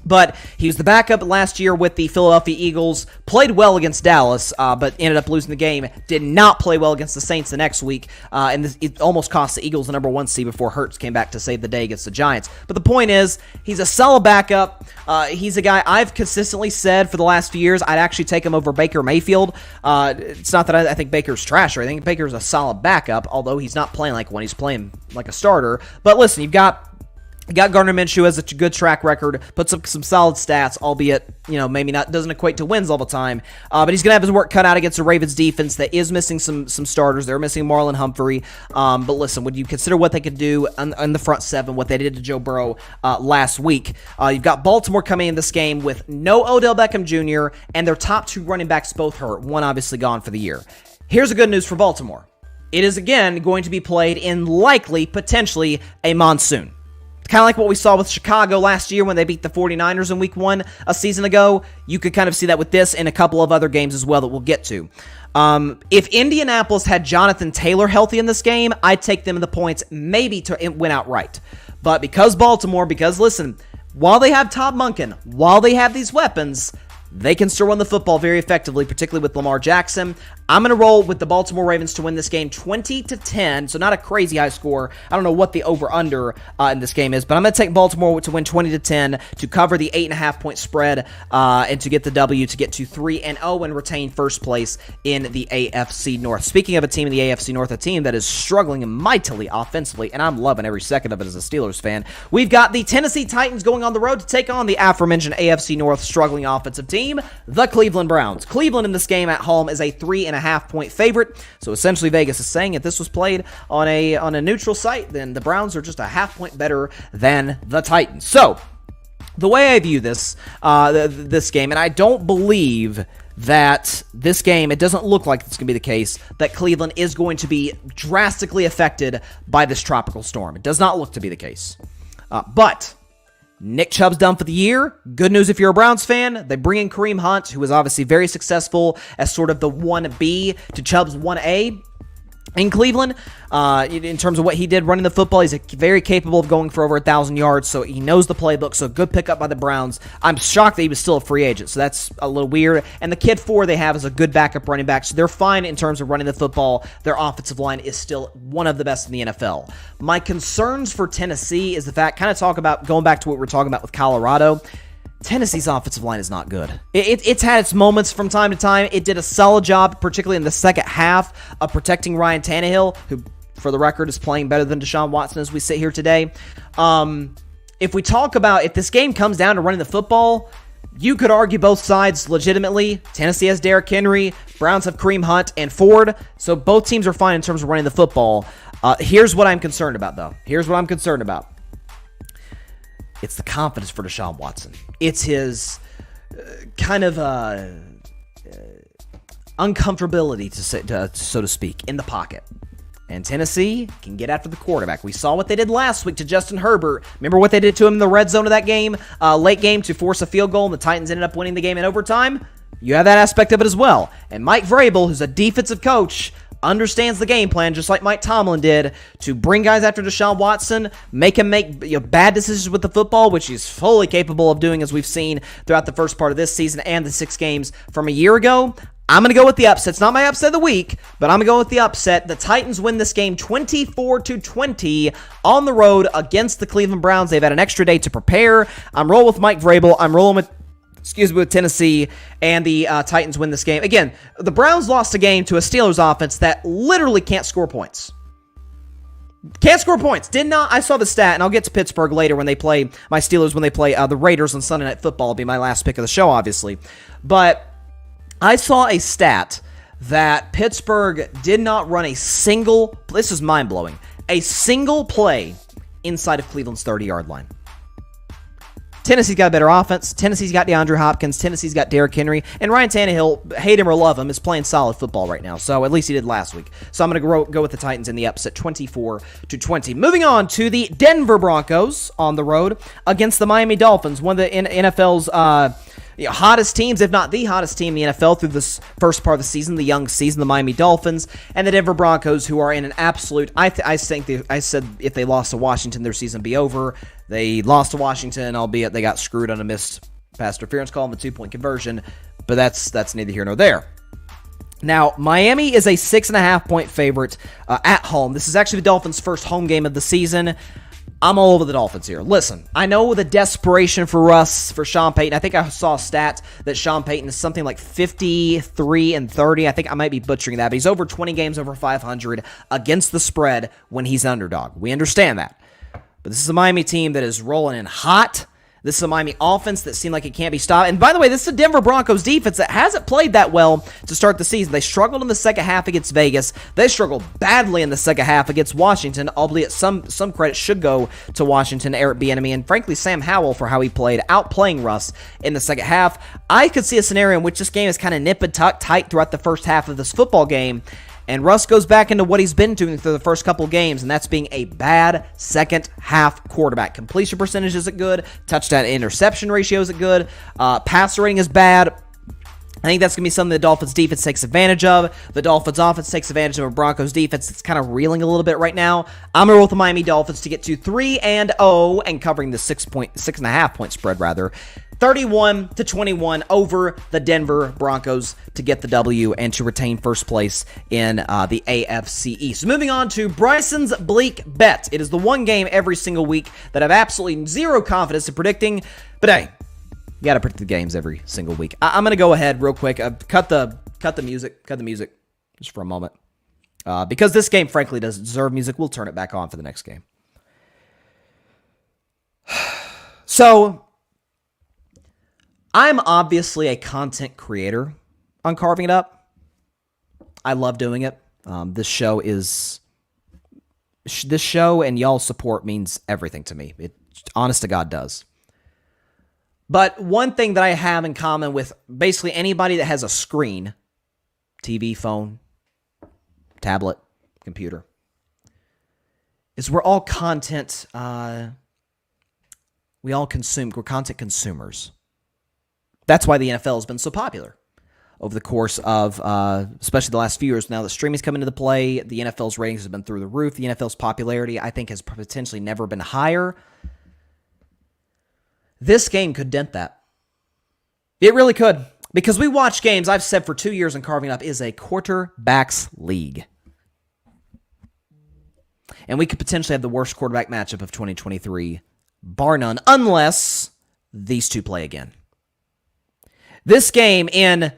But he was the backup last year with the Philadelphia Eagles, played well against Dallas, but ended up losing the game. Did not play well against the Saints the next week, and it almost cost the Eagles the number 1 seed before Hurts came back to save the day against the Giants. But the point is, he's a solid backup. He's a guy I've consistently said for the last few years I'd actually take him over Baker Mayfield. It's not that I think Baker's trash or I think Baker's a solid backup, although he's not playing like one. He's playing like a starter. But listen, you've got Gardner Minshew has a good track record, puts up some solid stats, albeit, maybe not, doesn't equate to wins all the time. But he's going to have his work cut out against the Ravens defense that is missing some starters. They're missing Marlon Humphrey. But listen, when you consider what they could do on the front seven, what they did to Joe Burrow last week, you've got Baltimore coming in this game with no Odell Beckham Jr., and their top 2 running backs both hurt, one obviously gone for the year. Here's the good news for Baltimore. It is, again, going to be played in likely, potentially, a monsoon. Kind of like what we saw with Chicago last year when they beat the 49ers in week 1 a season ago. You could kind of see that with this and a couple of other games as well that we'll get to. If Indianapolis had Jonathan Taylor healthy in this game, I'd take them in the points maybe to win outright. But because listen, while they have Todd Monken, while they have these weapons, they can still run the football very effectively, particularly with Lamar Jackson. I'm going to roll with the Baltimore Ravens to win this game 20-10, so not a crazy high score. I don't know what the over-under in this game is, but I'm going to take Baltimore to win 20-10 to cover the 8.5-point spread and to get the W to get to 3-0 and retain first place in the AFC North. Speaking of a team in the AFC North, a team that is struggling mightily offensively, and I'm loving every second of it as a Steelers fan, we've got the Tennessee Titans going on the road to take on the aforementioned AFC North struggling offensive team, the Cleveland Browns. Cleveland in this game at home is a 3.5-point favorite. So essentially Vegas is saying if this was played on a neutral site, then the Browns are just a half-point better than the Titans. So the way I view this game, and I don't believe that this game, it doesn't look like it's going to be the case, that Cleveland is going to be drastically affected by this tropical storm. It does not look to be the case. But Nick Chubb's done for the year. Good news if you're a Browns fan. They bring in Kareem Hunt, who was obviously very successful as sort of the 1B to Chubb's 1A in Cleveland. In terms of what he did running the football, he's very capable of going for over 1,000 yards, so he knows the playbook, so good pickup by the Browns. I'm shocked that he was still a free agent, so that's a little weird. And the kid 4 they have is a good backup running back, so they're fine in terms of running the football. Their offensive line is still one of the best in the NFL. My concerns for Tennessee is the fact, going back to what we were talking about with Colorado, Tennessee's offensive line is not good. It's had its moments from time to time. It did a solid job, particularly in the second half, of protecting Ryan Tannehill, who, for the record, is playing better than Deshaun Watson as we sit here today. If this game comes down to running the football, you could argue both sides legitimately. Tennessee has Derrick Henry, Browns have Kareem Hunt and Ford, so both teams are fine in terms of running the football. Here's what I'm concerned about, though. It's the confidence for Deshaun Watson. It's his uncomfortability, so to speak, in the pocket. And Tennessee can get after the quarterback. We saw what they did last week to Justin Herbert. Remember what they did to him in the red zone of that game, late game, to force a field goal, and the Titans ended up winning the game in overtime? You have that aspect of it as well. And Mike Vrabel, who's a defensive coach, understands the game plan, just like Mike Tomlin did, to bring guys after Deshaun Watson, make him make bad decisions with the football, which he's fully capable of doing, as we've seen throughout the first part of this season and the 6 games from a year ago. I'm going to go with the upset. It's not my upset of the week, but I'm going to go with the upset. The Titans win this game 24-20 on the road against the Cleveland Browns. They've had an extra day to prepare. I'm rolling with Mike Vrabel. I'm rolling with Tennessee, and the Titans win this game. Again, the Browns lost a game to a Steelers offense that literally can't score points. Can't score points. Did not. I saw the stat, and I'll get to Pittsburgh later when they play my Steelers, when they play the Raiders on Sunday Night Football. It'll be my last pick of the show, obviously. But I saw a stat that Pittsburgh did not run this is mind-blowing, a single play inside of Cleveland's 30-yard line. Tennessee's got a better offense. Tennessee's got DeAndre Hopkins. Tennessee's got Derrick Henry. And Ryan Tannehill, hate him or love him, is playing solid football right now. So at least he did last week. So I'm going to go with the Titans in the upset, 24-20. Moving on to the Denver Broncos on the road against the Miami Dolphins, one of the NFL's hottest teams, if not the hottest team in the NFL through this first part of the season, the young season, the Miami Dolphins, and the Denver Broncos, who are in an absolute, I said if they lost to Washington, their season would be over. They lost to Washington, albeit they got screwed on a missed pass interference call on the 2-point conversion, but that's neither here nor there. Now, Miami is a 6.5-point favorite at home. This is actually the Dolphins' first home game of the season. I'm all over the Dolphins here. Listen, I know the desperation for Russ, for Sean Payton. I think I saw a stat that Sean Payton is something like 53-30. I think I might be butchering that, but he's over 20 games over 500 against the spread when he's an underdog. We understand that. But this is a Miami team that is rolling in hot. This is a Miami offense that seemed like it can't be stopped. And by the way, this is a Denver Broncos defense that hasn't played that well to start the season. They struggled in the second half against Vegas. They struggled badly in the second half against Washington, albeit some credit should go to Washington, Eric Bieniemy, and frankly, Sam Howell for how he played, outplaying Russ in the second half. I could see a scenario in which this game is kind of nip and tuck tight throughout the first half of this football game, and Russ goes back into what he's been doing through the first couple games, and that's being a bad second-half quarterback. Completion percentage isn't good. Touchdown-interception ratio isn't good. Passer rating is bad. I think that's going to be something the Dolphins' defense takes advantage of. The Dolphins' offense takes advantage of a Broncos' defense that's kind of reeling a little bit right now. I'm going to roll with the Miami Dolphins to get to 3-0 and covering the 6.5-point spread, rather. 31-21 over the Denver Broncos to get the W and to retain first place in the AFC East. So moving on to Bryson's Bleak Bet. It is the one game every single week that I have absolutely zero confidence in predicting, but hey, you got to predict the games every single week. I'm going to go ahead real quick. Cut the music just for a moment. Because this game, frankly, doesn't deserve music, we'll turn it back on for the next game. So, I'm obviously a content creator on Carving It Up. I love doing it. This show and y'all's support means everything to me. It, honest to God, does. But one thing that I have in common with basically anybody that has a screen, TV, phone, tablet, computer, is we're all content. We're content consumers. That's why the NFL has been so popular over the course of, especially the last few years. Now that streaming's come into the play, the NFL's ratings have been through the roof. The NFL's popularity, I think, has potentially never been higher. This game could dent that. It really could. Because we watch games, I've said for 2 years in Carving Up, is a quarterbacks league. And we could potentially have the worst quarterback matchup of 2023, bar none, unless these two play again. This game, in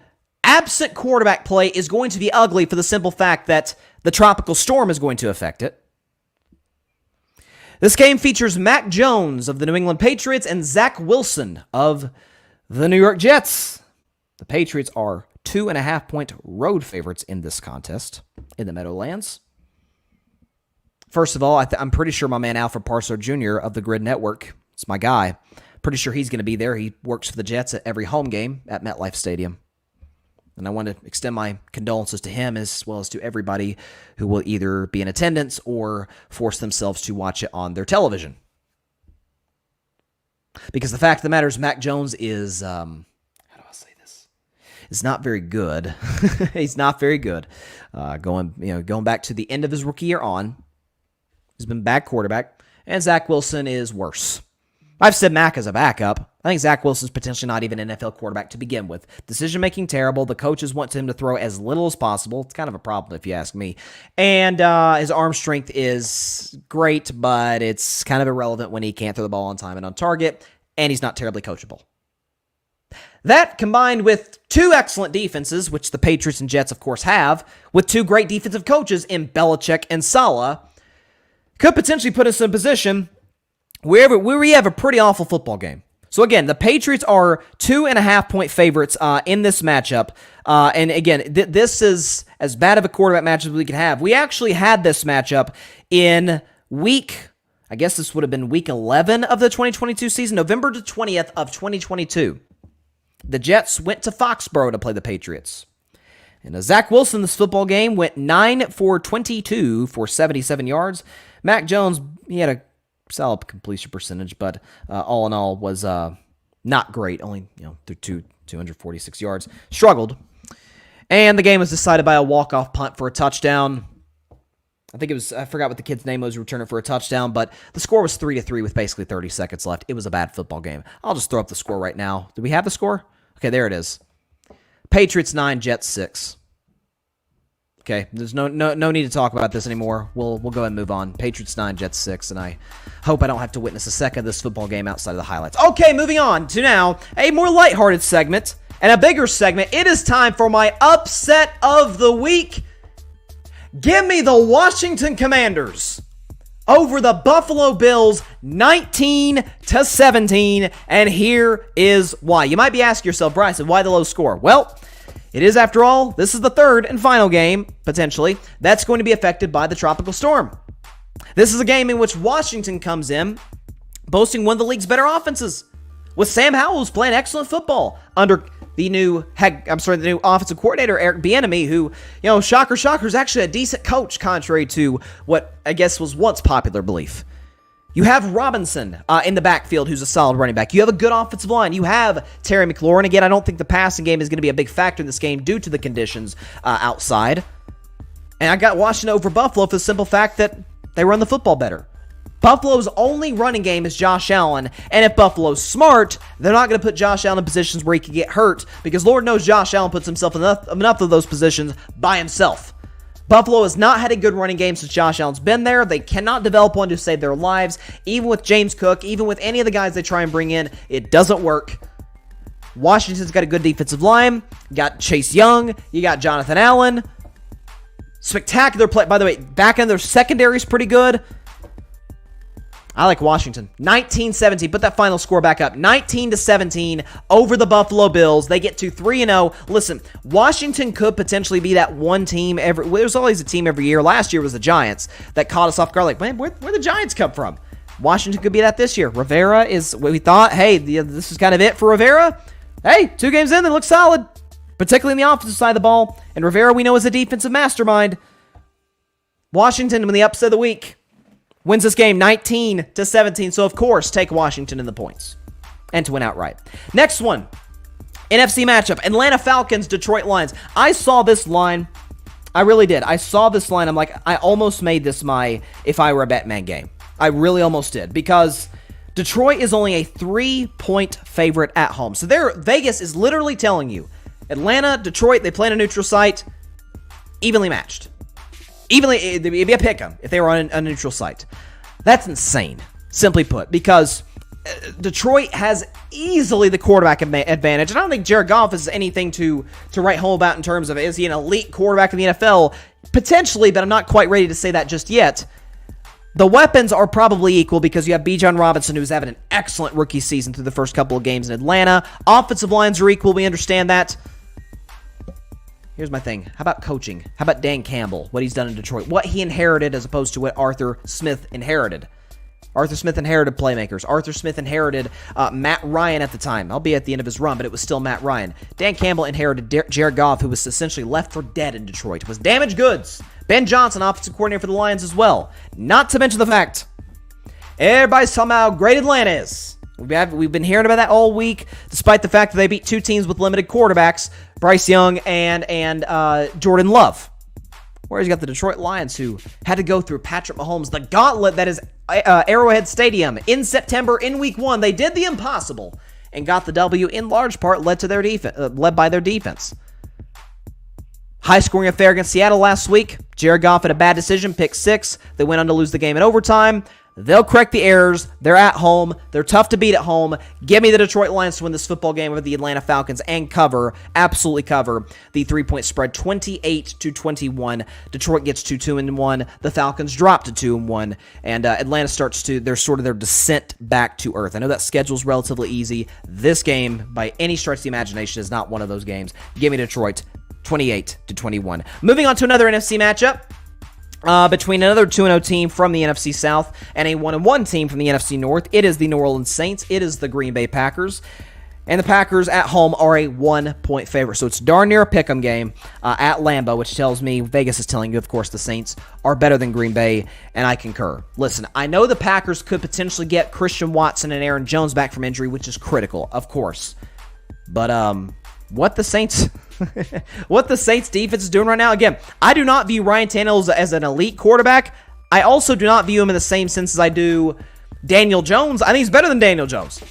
absent quarterback play, is going to be ugly for the simple fact that the tropical storm is going to affect it. This game features Mac Jones of the New England Patriots and Zach Wilson of the New York Jets. The Patriots are 2.5-point road favorites in this contest in the Meadowlands. First of all, I'm pretty sure my man Alfred Parslow Jr. of the Grid Network, it's my guy, pretty sure he's going to be there. He works for the Jets at every home game at MetLife Stadium. And I want to extend my condolences to him as well as to everybody who will either be in attendance or force themselves to watch it on their television. Because the fact of the matter is Mac Jones is, how do I say this? Is not very good. He's not very good. Going back to the end of his rookie year on, he's been bad quarterback, and Zach Wilson is worse. I've said Mac as a backup. I think Zach Wilson's potentially not even an NFL quarterback to begin with. Decision-making terrible. The coaches want him to throw as little as possible. It's kind of a problem if you ask me. And his arm strength is great, but it's kind of irrelevant when he can't throw the ball on time and on target, and he's not terribly coachable. That, combined with two excellent defenses, which the Patriots and Jets, of course, have, with two great defensive coaches in Belichick and Saleh, could potentially put us in a position where we have a pretty awful football game. So again, the Patriots are 2.5-point favorites in this matchup. And again, this is as bad of a quarterback matchup as we can have. We actually had this matchup in I guess this would have been week 11 of the 2022 season, November 20th of 2022. The Jets went to Foxborough to play the Patriots. And Zach Wilson, this football game, went 9 for 22 for 77 yards. Mac Jones, he had a solid completion percentage, but all in all was not Not great, only, through 246 yards. Struggled. And the game was decided by a walk-off punt for a touchdown. I forgot what the kid's name was returning for a touchdown, but the score was 3-3 with basically 30 seconds left. It was a bad football game. I'll just throw up the score right now. Do we have the score? Okay, there it is. Patriots 9, Jets 6. Okay, there's no need to talk about this anymore. We'll go ahead and move on. Patriots 9, Jets 6, and I hope I don't have to witness a second of this football game outside of the highlights. Okay, moving on to now a more lighthearted segment and a bigger segment. It is time for my upset of the week. Give me the Washington Commanders over the Buffalo Bills 19-17, and here is why. You might be asking yourself, Bryson, why the low score? Well, it is, after all, this is the third and final game, potentially, that's going to be affected by the tropical storm. This is a game in which Washington comes in, boasting one of the league's better offenses, with Sam Howell, who's playing excellent football under the new offensive coordinator, Eric Bieniemy, who, shocker, is actually a decent coach, contrary to what I guess was once popular belief. You have Robinson in the backfield, who's a solid running back. You have a good offensive line. You have Terry McLaurin. Again, I don't think the passing game is going to be a big factor in this game due to the conditions outside. And I got Washington over Buffalo for the simple fact that they run the football better. Buffalo's only running game is Josh Allen, and if Buffalo's smart, they're not going to put Josh Allen in positions where he could get hurt, because Lord knows Josh Allen puts himself in enough of those positions by himself. Buffalo has not had a good running game since Josh Allen's been there. They cannot develop one to save their lives. Even with James Cook, even with any of the guys they try and bring in, it doesn't work. Washington's got a good defensive line. You got Chase Young. You got Jonathan Allen. Spectacular play. By the way, back end, their secondary is pretty good. I like Washington. 19-17. Put that final score back up. 19-17 over the Buffalo Bills. They get to 3-0. Listen, Washington could potentially be that one team there's always a team every year. Last year was the Giants that caught us off guard. Like, man, where'd the Giants come from? Washington could be that this year. Rivera is what we thought. Hey, this is kind of it for Rivera. Hey, 2 games in, they look solid. Particularly in the offensive side of the ball. And Rivera, we know, is a defensive mastermind. Washington, in the upset of the week, wins this game 19-17, so of course, take Washington in the points and to win outright. Next one, NFC matchup, Atlanta Falcons, Detroit Lions. I saw this line. I really did. I saw this line. I'm like, I almost made this my if I were a Bettin Man game. I really almost did, because Detroit is only a 3-point favorite at home. So Vegas is literally telling you, Atlanta, Detroit, they play in a neutral site, evenly matched. It'd be a pick 'em if they were on a neutral site. That's insane, simply put, because Detroit has easily the quarterback advantage. And I don't think Jared Goff is anything to write home about in terms of, is he an elite quarterback in the NFL? Potentially, but I'm not quite ready to say that just yet. The weapons are probably equal because you have Bijan Robinson, who's having an excellent rookie season through the first couple of games in Atlanta. Offensive lines are equal. We understand that. Here's my thing. How about coaching? How about Dan Campbell, what he's done in Detroit? What he inherited as opposed to what Arthur Smith inherited. Arthur Smith inherited playmakers. Arthur Smith inherited Matt Ryan at the time, albeit at the end of his run, but it was still Matt Ryan. Dan Campbell inherited Jared Goff, who was essentially left for dead in Detroit. Was damaged goods. Ben Johnson, offensive coordinator for the Lions as well. Not to mention the fact, everybody's talking about how great Atlanta is. We've been hearing about that all week, despite the fact that they beat 2 teams with limited quarterbacks, Bryce Young and Jordan Love. Whereas you got the Detroit Lions, who had to go through Patrick Mahomes, the gauntlet that is Arrowhead Stadium in September in Week 1. They did the impossible and got the W, in large part led by their defense. High-scoring affair against Seattle last week. Jared Goff had a bad decision, pick 6. They went on to lose the game in overtime. They'll correct the errors. They're at home. They're tough to beat at home. Give me the Detroit Lions to win this football game over the Atlanta Falcons and absolutely cover the 3-point spread, 28-21. Detroit gets to 2-1. The Falcons drop to 2-1, and Atlanta starts to their descent back to earth. I know that schedule's relatively easy. This game, by any stretch of the imagination, is not one of those games. Give me Detroit, 28-21. Moving on to another NFC matchup. Between another 2-0 team from the NFC South and a 1-1 team from the NFC North. It is the New Orleans Saints. It is the Green Bay Packers. And the Packers at home are a 1-point favorite. So it's darn near a pick'em game at Lambeau, which tells me, Vegas is telling you, of course, the Saints are better than Green Bay, and I concur. Listen, I know the Packers could potentially get Christian Watson and Aaron Jones back from injury, which is critical, of course. But what the Saints defense is doing right now, again, I do not view Ryan Tannehill as an elite quarterback. I also do not view him in the same sense as I do Daniel Jones. I think he's better than Daniel Jones.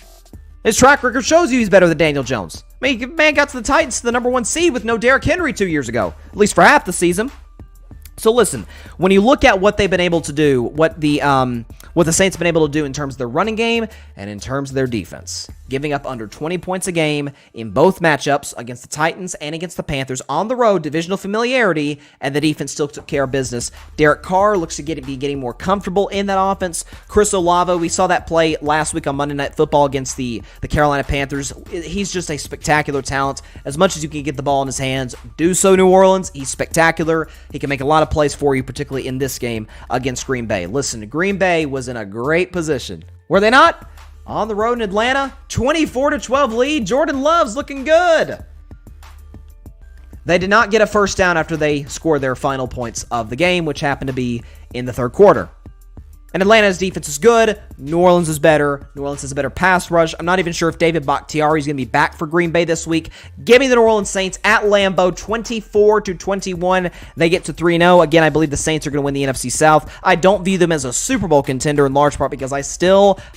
His track record shows you he's better than Daniel Jones. I mean, man got to the Titans, the number 1 seed with no Derrick Henry 2 years ago, at least for half the season. So listen, when you look at what they've been able to do, what the Saints have been able to do in terms of their running game and in terms of their defense, giving up under 20 points a game in both matchups against the Titans and against the Panthers on the road, divisional familiarity, and the defense still took care of business. Derek Carr looks to be getting more comfortable in that offense. Chris Olave, we saw that play last week on Monday Night Football against the Carolina Panthers. He's just a spectacular talent. As much as you can get the ball in his hands, do so, New Orleans. He's spectacular. He can make a lot of plays for you, particularly in this game against Green Bay. Listen, Green Bay was in a great position. Were they not? On the road in Atlanta, 24-12 lead. Jordan Love's looking good. They did not get a first down after they scored their final points of the game, which happened to be in the third quarter. And Atlanta's defense is good. New Orleans is better. New Orleans has a better pass rush. I'm not even sure if David Bakhtiari is going to be back for Green Bay this week. Give me the New Orleans Saints at Lambeau, 24-21. They get to 3-0. Again, I believe the Saints are going to win the NFC South. I don't view them as a Super Bowl contender in large part because I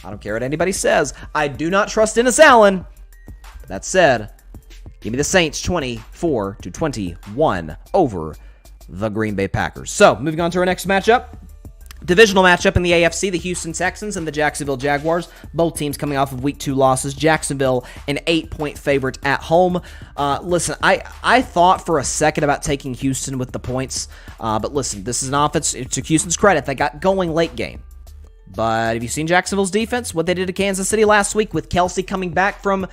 don't care what anybody says, I do not trust Dennis Allen. That said, give me the Saints 24-21 over the Green Bay Packers. So, moving on to our next matchup. Divisional matchup in the AFC, the Houston Texans and the Jacksonville Jaguars. Both teams coming off of week 2 losses. Jacksonville, an 8-point favorite at home. Listen, I thought for a second about taking Houston with the points. But listen, this is an offense, to Houston's credit, they got going late game. But have you seen Jacksonville's defense? What they did to Kansas City last week with Kelsey coming back from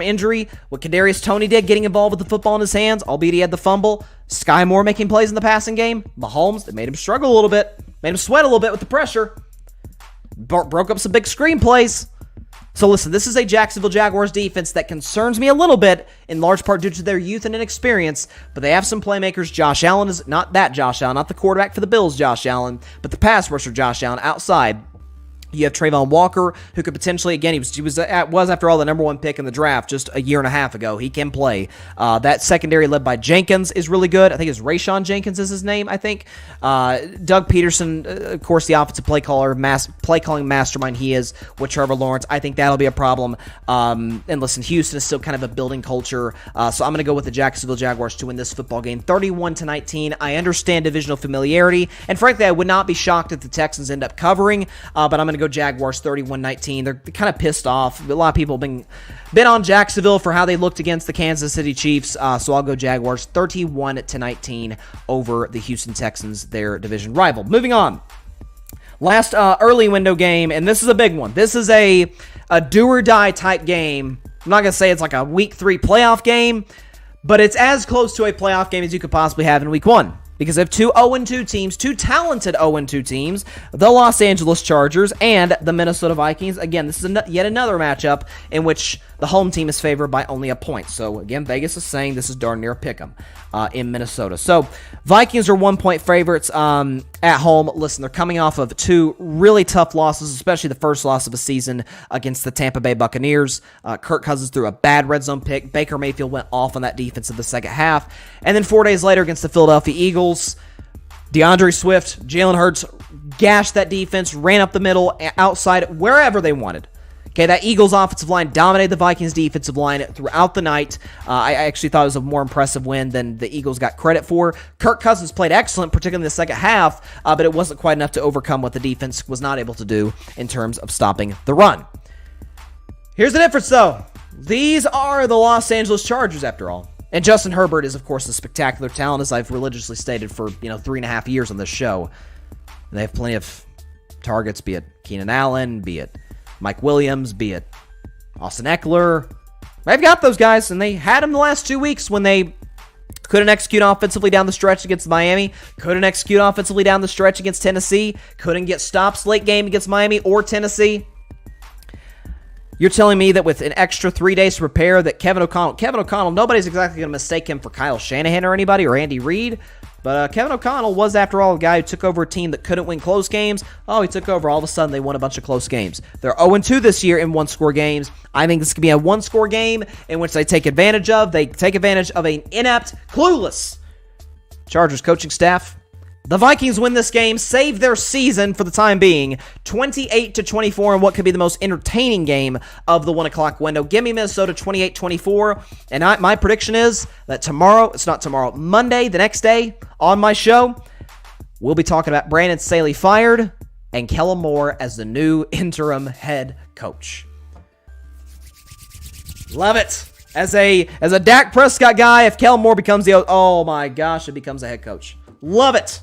injury? What Kadarius Toney did, getting involved with the football in his hands, albeit he had the fumble. Sky Moore making plays in the passing game. Mahomes, that made him struggle a little bit. Made him sweat a little bit with the pressure. Broke up some big screen plays. So listen, this is a Jacksonville Jaguars defense that concerns me a little bit, in large part due to their youth and inexperience, but they have some playmakers. Josh Allen is not that Josh Allen, not the quarterback for the Bills, Josh Allen, but the pass rusher, Josh Allen, outside. You have Trayvon Walker, who could potentially, again, he was after all the number 1 pick in the draft just a year and a half ago. He can play. That secondary led by Jenkins is really good. I think it's Rayshon Jenkins is his name, I think. Doug Peterson, of course, the offensive play calling mastermind he is with Trevor Lawrence. I think that'll be a problem. And listen, Houston is still kind of a building culture. So I'm going to go with the Jacksonville Jaguars to win this football game, 31-19. I understand divisional familiarity, and frankly, I would not be shocked if the Texans end up covering, but I'm going to go Jaguars 31-19. They're kind of pissed off. A lot of people have been on Jacksonville for how they looked against the Kansas City Chiefs, so I'll go Jaguars 31-19 over the Houston Texans, their division rival. Moving on. Last early window game, and this is a big one. This is a do-or-die type game. I'm not going to say it's like a Week 3 playoff game, but it's as close to a playoff game as you could possibly have in Week 1. Because they have 2 0-2 teams, 2 talented 0-2 teams, the Los Angeles Chargers and the Minnesota Vikings. Again, this is yet another matchup in which the home team is favored by only a point. So, again, Vegas is saying this is darn near a pick'em in Minnesota. So, Vikings are 1-point favorites at home. Listen, they're coming off of 2 really tough losses, especially the first loss of the season against the Tampa Bay Buccaneers. Kirk Cousins threw a bad red zone pick. Baker Mayfield went off on that defense in the second half. And then 4 days later against the Philadelphia Eagles, DeAndre Swift, Jalen Hurts gashed that defense, ran up the middle, outside, wherever they wanted. Okay, that Eagles offensive line dominated the Vikings defensive line throughout the night. I actually thought it was a more impressive win than the Eagles got credit for. Kirk Cousins played excellent, particularly in the second half, but it wasn't quite enough to overcome what the defense was not able to do in terms of stopping the run. Here's the difference, though. These are the Los Angeles Chargers, after all. And Justin Herbert is, of course, a spectacular talent, as I've religiously stated for 3.5 years on this show. And they have plenty of targets, be it Keenan Allen, be it Mike Williams, be it Austin Eckler. They've got those guys, and they had them the last 2 weeks when they couldn't execute offensively down the stretch against Miami, couldn't execute offensively down the stretch against Tennessee, couldn't get stops late game against Miami or Tennessee. You're telling me that with an extra 3 days to prepare that Kevin O'Connell, nobody's exactly going to mistake him for Kyle Shanahan or anybody or Andy Reid, but Kevin O'Connell was, after all, the guy who took over a team that couldn't win close games. Oh, he took over. All of a sudden, they won a bunch of close games. They're 0-2 this year in one-score games. I think this could be a one-score game in which they take advantage of. They take advantage of an inept, clueless Chargers coaching staff. The Vikings win this game, save their season for the time being, 28-24 in what could be the most entertaining game of the 1 o'clock window. Give me Minnesota 28-24, and my prediction is that Monday, the next day, on my show, we'll be talking about Brandon Staley fired and Kellen Moore as the new interim head coach. Love it. As a Dak Prescott guy, if Kellen Moore becomes becomes a head coach. Love it.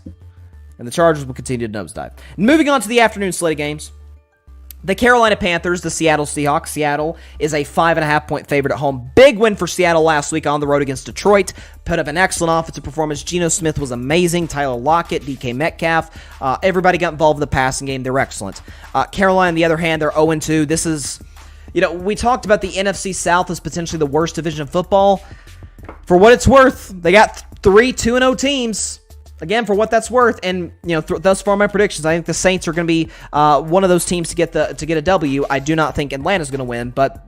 And the Chargers will continue to nosedive. Moving on to the afternoon slate of games. The Carolina Panthers, the Seattle Seahawks. Seattle is a 5.5-point favorite at home. Big win for Seattle last week on the road against Detroit. Put up an excellent offensive performance. Geno Smith was amazing. Tyler Lockett, DK Metcalf. Everybody got involved in the passing game. They were excellent. Carolina, on the other hand, they're 0-2. This is, we talked about the NFC South as potentially the worst division of football. For what it's worth, they got 3 2-0 teams. Again, for what that's worth, and thus far my predictions, I think the Saints are going to be one of those teams to get a W. I do not think Atlanta's going to win, but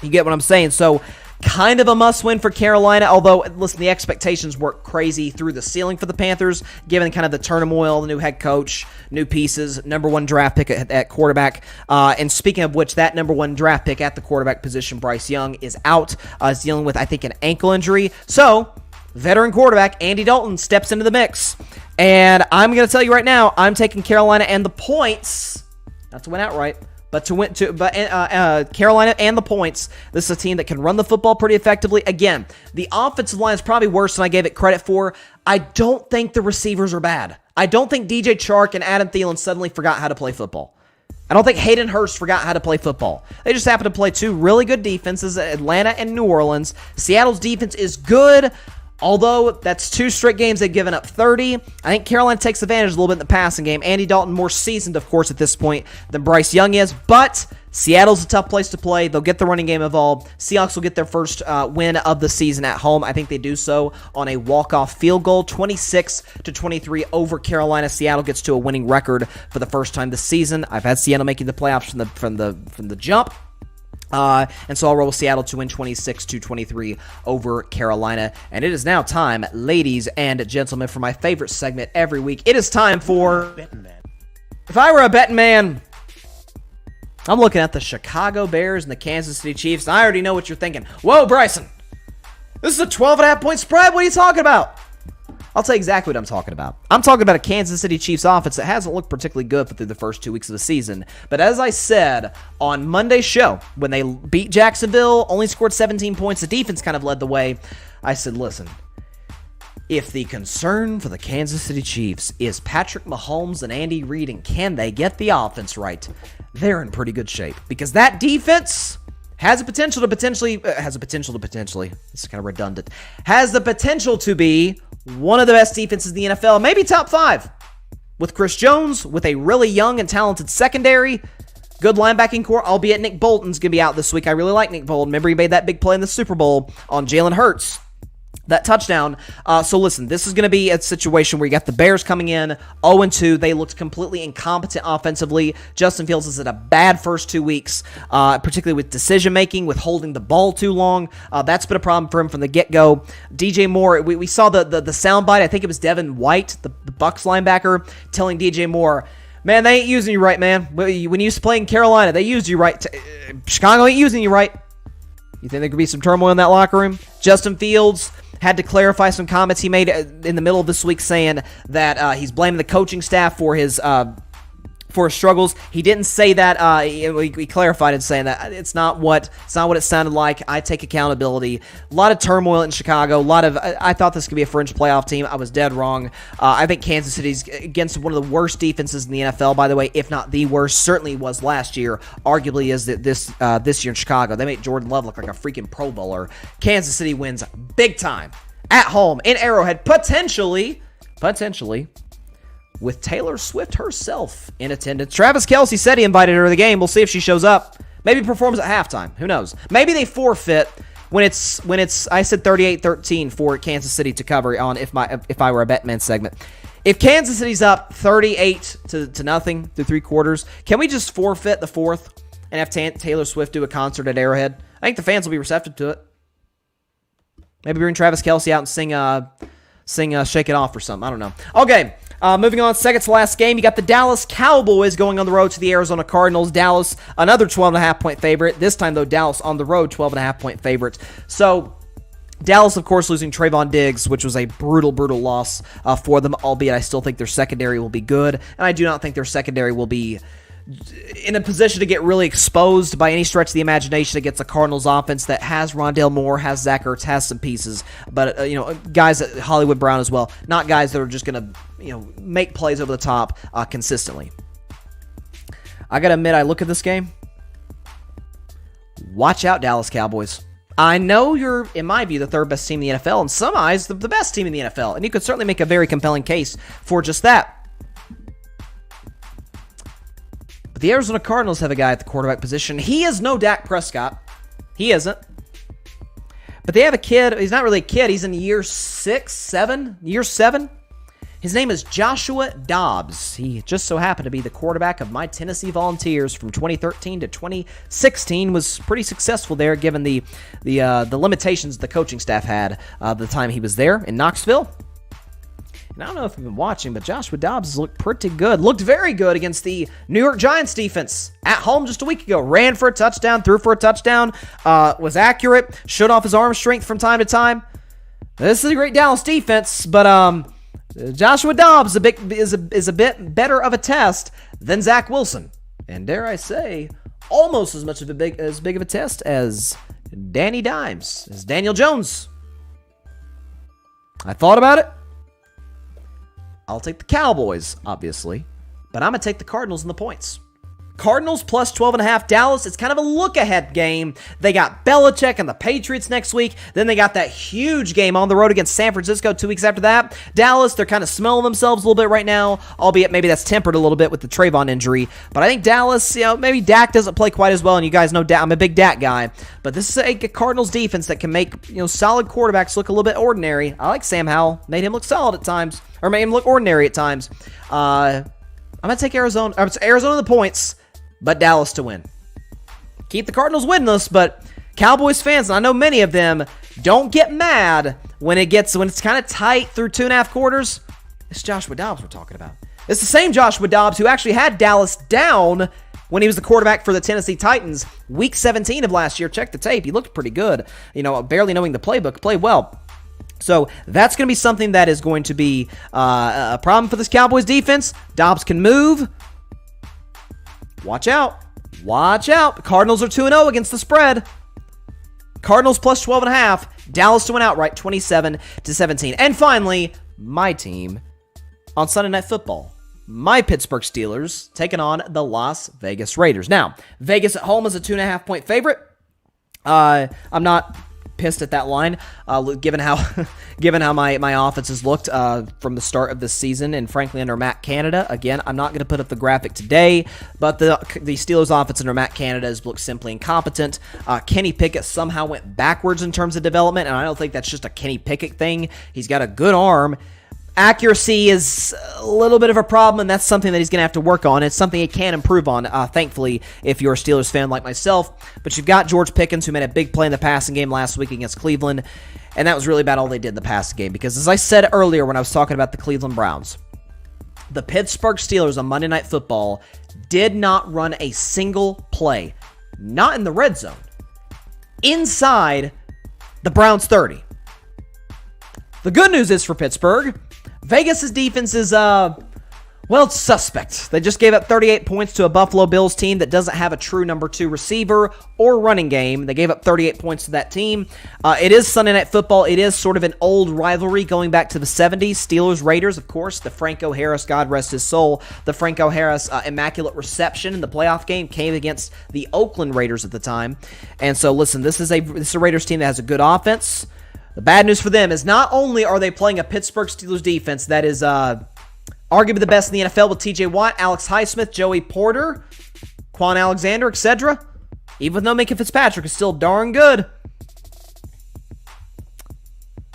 you get what I'm saying. So, kind of a must-win for Carolina. Although, listen, the expectations were crazy through the ceiling for the Panthers, given kind of the turmoil, the new head coach, new pieces, number 1 draft pick at quarterback. And speaking of which, that number 1 draft pick at the quarterback position, Bryce Young, is out. Is dealing with, I think, an ankle injury. So, veteran quarterback Andy Dalton steps into the mix. And I'm going to tell you right now, I'm taking Carolina and the points. Not to win outright, but Carolina and the points. This is a team that can run the football pretty effectively. Again, the offensive line is probably worse than I gave it credit for. I don't think the receivers are bad. I don't think DJ Chark and Adam Thielen suddenly forgot how to play football. I don't think Hayden Hurst forgot how to play football. They just happen to play 2 really good defenses, Atlanta and New Orleans. Seattle's defense is good. Although that's 2 straight games they've given up 30, I think Carolina takes advantage a little bit in the passing game. Andy Dalton more seasoned, of course, at this point than Bryce Young is, but Seattle's a tough place to play. They'll get the running game involved. Seahawks will get their first win of the season at home. I think they do so on a walk-off field goal, 26-23 over Carolina. Seattle gets to a winning record for the first time this season. I've had Seattle making the playoffs from the jump. And so I'll roll with Seattle to win 26-23 over Carolina. And it is now time, ladies and gentlemen, for my favorite segment every week. It is time for Bettin Man. If I were a betting man, I'm looking at the Chicago Bears and the Kansas City Chiefs. And I already know what you're thinking. Whoa, Bryson, this is a 12.5-point spread. What are you talking about? I'll tell you exactly what I'm talking about. I'm talking about a Kansas City Chiefs offense that hasn't looked particularly good through the first 2 weeks of the season. But as I said on Monday's show, when they beat Jacksonville, only scored 17 points, the defense kind of led the way. I said, listen, if the concern for the Kansas City Chiefs is Patrick Mahomes and Andy Reid and can they get the offense right, they're in pretty good shape. Because that defense has the potential to potentially, it's kind of redundant, has the potential to be one of the best defenses in the NFL, maybe top 5. With Chris Jones, with a really young and talented secondary, good linebacking core, albeit Nick Bolton's going to be out this week. I really like Nick Bolton. Remember, he made that big play in the Super Bowl on Jalen Hurts. That touchdown. So listen, this is going to be a situation where you got the Bears coming in 0-2. They looked completely incompetent offensively. Justin Fields has had a bad first 2 weeks, particularly with decision-making, with holding the ball too long. That's been a problem for him from the get-go. DJ Moore, we saw the soundbite. I think it was Devin White, the Bucs linebacker, telling DJ Moore, man, they ain't using you right, man. When you used to play in Carolina, they used you right. Chicago ain't using you right. You think there could be some turmoil in that locker room? Justin Fields had to clarify some comments he made in the middle of this week saying that he's blaming the coaching staff for his struggles. He didn't say that. He clarified it saying that it's not what it sounded like. I take accountability. A lot of turmoil in Chicago. I thought this could be a fringe playoff team. I was dead wrong. I think Kansas City's against one of the worst defenses in the NFL, by the way, if not the worst. Certainly was last year. Arguably is this year in Chicago. They made Jordan Love look like a freaking Pro Bowler. Kansas City wins big time at home in Arrowhead, potentially, with Taylor Swift herself in attendance. Travis Kelce said he invited her to the game. We'll see if she shows up. Maybe performs at halftime. Who knows? Maybe they forfeit when it's I said 38-13 for Kansas City to cover on if I were a Bettin Man segment. If Kansas City's up 38 to nothing through 3 quarters, can we just forfeit the fourth and have Taylor Swift do a concert at Arrowhead? I think the fans will be receptive to it. Maybe bring Travis Kelce out and sing Shake It Off or something. I don't know. Okay, moving on. Second to last game, you got the Dallas Cowboys going on the road to the Arizona Cardinals. Dallas, another 12.5-point favorite. This time, though, Dallas on the road, 12.5-point favorites. So Dallas, of course, losing Trevon Diggs, which was a brutal loss for them, albeit I still think their secondary will be good, and I do not think their secondary will be in a position to get really exposed by any stretch of the imagination against a Cardinals offense that has Rondale Moore, has Zach Ertz, has some pieces, but guys at Hollywood Brown as well, not guys that are just going to make plays over the top consistently. I got to admit, I look at this game. Watch out, Dallas Cowboys. I know you're, in my view, the third best team in the NFL, in some eyes, the best team in the NFL, and you could certainly make a very compelling case for just that. The Arizona Cardinals have a guy at the quarterback position. He is no Dak Prescott. He isn't. But they have a kid. He's not really a kid. He's in year 7. His name is Joshua Dobbs. He just so happened to be the quarterback of my Tennessee Volunteers from 2013 to 2016. Was pretty successful there, given the limitations the coaching staff had the time he was there in Knoxville. And I don't know if you've been watching, but Joshua Dobbs looked pretty good. Looked very good against the New York Giants defense at home just a week ago. Ran for a touchdown, threw for a touchdown, was accurate, showed off his arm strength from time to time. This is a great Dallas defense, but Joshua Dobbs is a bit better of a test than Zach Wilson. And dare I say, almost as much of big of a test as Danny Dimes, as Daniel Jones. I thought about it. I'll take the Cowboys, obviously, but I'm going to take the Cardinals in the points. Cardinals plus 12.5. Dallas, it's kind of a look-ahead game. They got Belichick and the Patriots next week. Then they got that huge game on the road against San Francisco 2 weeks after that. Dallas, they're kind of smelling themselves a little bit right now, albeit maybe that's tempered a little bit with the Trevon injury. But I think Dallas, maybe Dak doesn't play quite as well, and you guys know I'm a big Dak guy. But this is a Cardinals defense that can make solid quarterbacks look a little bit ordinary. I like Sam Howell. Made him look solid at times, or made him look ordinary at times. I'm going to take Arizona. Arizona the points, but Dallas to win. Keep the Cardinals winless, but Cowboys fans, and I know many of them, don't get mad when it's kind of tight through 2.5 quarters. It's Joshua Dobbs we're talking about. It's the same Joshua Dobbs who actually had Dallas down when he was the quarterback for the Tennessee Titans, week 17 of last year. Check the tape. He looked pretty good. Barely knowing the playbook, played well. So that's going to be something that is going to be a problem for this Cowboys defense. Dobbs can move. Watch out. Watch out. The Cardinals are 2-0 against the spread. Cardinals plus 12.5. Dallas to win outright, 27-17. And finally, my team on Sunday Night Football. My Pittsburgh Steelers taking on the Las Vegas Raiders. Now, Vegas at home is a 2.5-point favorite. I'm not pissed at that line, given how my offense has looked from the start of this season, and frankly under Matt Canada. Again, I'm not going to put up the graphic today, but the Steelers offense under Matt Canada has looked simply incompetent. Kenny Pickett somehow went backwards in terms of development, and I don't think that's just a Kenny Pickett thing. He's got a good arm. Accuracy is a little bit of a problem, and that's something that he's going to have to work on. It's something he can improve on, thankfully, if you're a Steelers fan like myself. But you've got George Pickens, who made a big play in the passing game last week against Cleveland, and that was really about all they did in the passing game. Because as I said earlier when I was talking about the Cleveland Browns, the Pittsburgh Steelers on Monday Night Football did not run a single play, not in the red zone, inside the Browns' 30. The good news is for Pittsburgh, Vegas' defense is, it's suspect. They just gave up 38 points to a Buffalo Bills team that doesn't have a true number 2 receiver or running game. They gave up 38 points to that team. It is Sunday Night Football. It is sort of an old rivalry going back to the 70s. Steelers-Raiders, of course. The Franco Harris, God rest his soul, the Franco Harris immaculate reception in the playoff game came against the Oakland Raiders at the time. And so, listen, this is a Raiders team that has a good offense. The bad news for them is not only are they playing a Pittsburgh Steelers defense that is arguably the best in the NFL with TJ Watt, Alex Highsmith, Joey Porter, Quan Alexander, etc., Even though Minka Fitzpatrick is still darn good.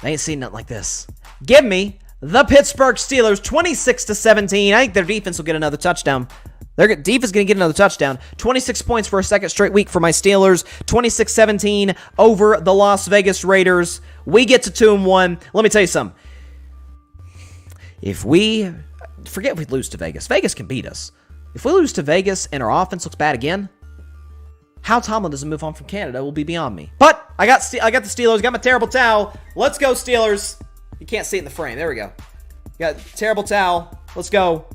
I ain't seen nothing like this. Give me the Pittsburgh Steelers 26-17. I think their defense will get another touchdown. Their defense is going to get another touchdown. 26 points for a second straight week for my Steelers. 26-17 over the Las Vegas Raiders. We get to 2-1. Let me tell you something. Forget if we lose to Vegas. Vegas can beat us. If we lose to Vegas and our offense looks bad again, how Tomlin doesn't move on from Canada will be beyond me. But I got the Steelers. Got my terrible towel. Let's go, Steelers. You can't see it in the frame. There we go. Got terrible towel. Let's go.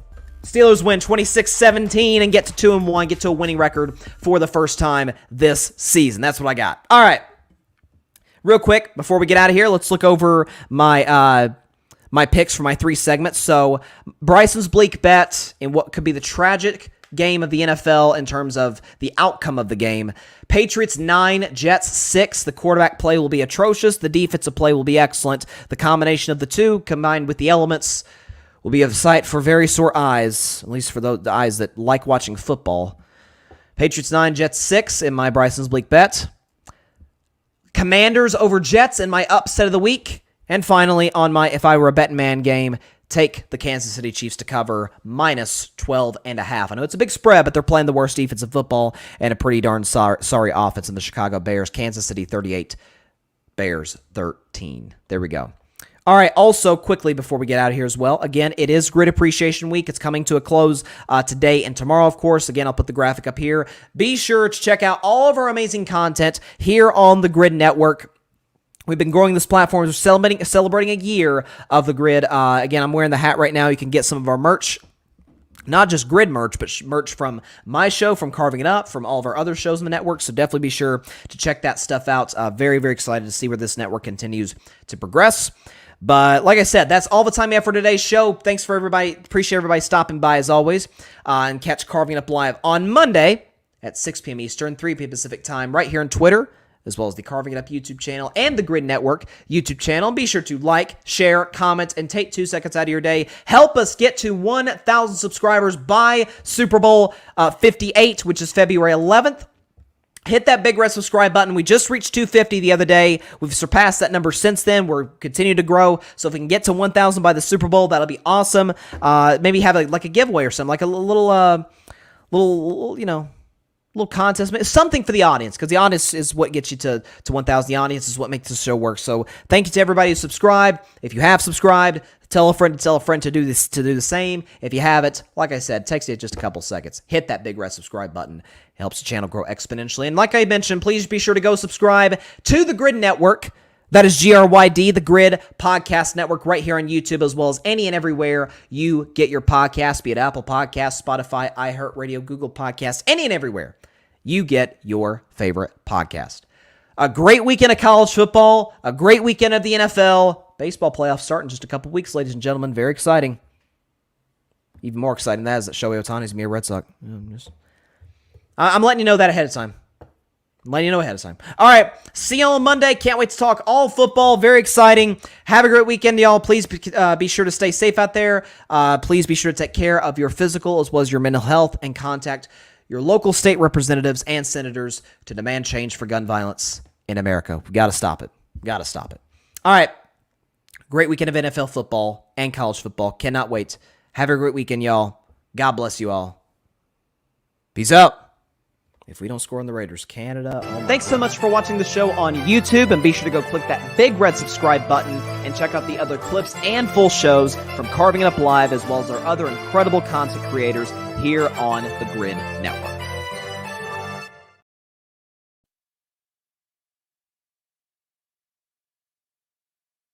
Steelers win 26-17 and get to 2-1. Get to a winning record for the first time this season. That's what I got. All right. Real quick, before we get out of here, let's look over my my picks for my 3 segments. So, Bryson's Bleak bet in what could be the tragic game of the NFL in terms of the outcome of the game. Patriots 9, Jets 6. The quarterback play will be atrocious. The defensive play will be excellent. The combination of the two, combined with the elements, will be a sight for very sore eyes, at least for the eyes that like watching football. Patriots 9, Jets 6 in my Bryson's Bleak bet. Commanders over Jets in my upset of the week. And finally, on my If I Were a Bettin Man game, take the Kansas City Chiefs to cover -12.5. I know it's a big spread, but they're playing the worst defensive football and a pretty darn sorry offense in the Chicago Bears. Kansas City 38, Bears 13. There we go. All right, also quickly before we get out of here as well, again, it is Grid Appreciation Week. It's coming to a close today and tomorrow, of course. Again, I'll put the graphic up here. Be sure to check out all of our amazing content here on the Grid Network. We've been growing this platform. We're celebrating a year of the Grid. Again, I'm wearing the hat right now. You can get some of our merch. Not just Grid merch, but merch from my show, from Carving It Up, from all of our other shows in the network. So definitely be sure to check that stuff out. Very, very excited to see where this network continues to progress. But like I said, that's all the time we have for today's show. Thanks for everybody. Appreciate everybody stopping by as always. And catch Carving It Up live on Monday at 6 p.m. Eastern, 3 p.m. Pacific time, right here on Twitter, as well as the Carving It Up YouTube channel and the Grid Network YouTube channel. Be sure to like, share, comment, and take 2 seconds out of your day. Help us get to 1,000 subscribers by Super Bowl 58, which is February 11th. Hit that big red subscribe button. We just reached 250 the other day. We've surpassed that number since then. We're continuing to grow. So if we can get to 1,000 by the Super Bowl, that'll be awesome. Maybe have a giveaway or something, like a little contest, something for the audience, because the audience is what gets you to 1,000. The audience is what makes the show work. So thank you to everybody who subscribed. If you have subscribed, tell a friend to do this, to do the same. If you haven't, like I said, takes you just a couple seconds. Hit that big red subscribe button. It helps the channel grow exponentially. And like I mentioned, please be sure to go subscribe to the Grid Network. That is GRYD, the Grid Podcast Network, right here on YouTube, as well as any and everywhere you get your podcasts, be it Apple Podcasts, Spotify, iHeartRadio, Google Podcasts, any and everywhere you get your favorite podcast. A great weekend of college football, a great weekend of the NFL. Baseball playoffs start in just a couple weeks, ladies and gentlemen. Very exciting. Even more exciting than that is that Shohei Ohtani is going to be a Red Sox. I'm letting you know that ahead of time. All right, see you on Monday. Can't wait to talk all football. Very exciting. Have a great weekend, y'all. Please be sure to stay safe out there. Please be sure to take care of your physical as well as your mental health, and contact your local state representatives and senators to demand change for gun violence in America. We got to stop it. All right. Great weekend of NFL football and college football. Cannot wait. Have a great weekend, y'all. God bless you all. Peace out. If we don't score on the Raiders, Canada. Thanks so much for watching the show on YouTube, and be sure to go click that big red subscribe button and check out the other clips and full shows from Carving It Up Live, as well as our other incredible content creators here on the Grid Network.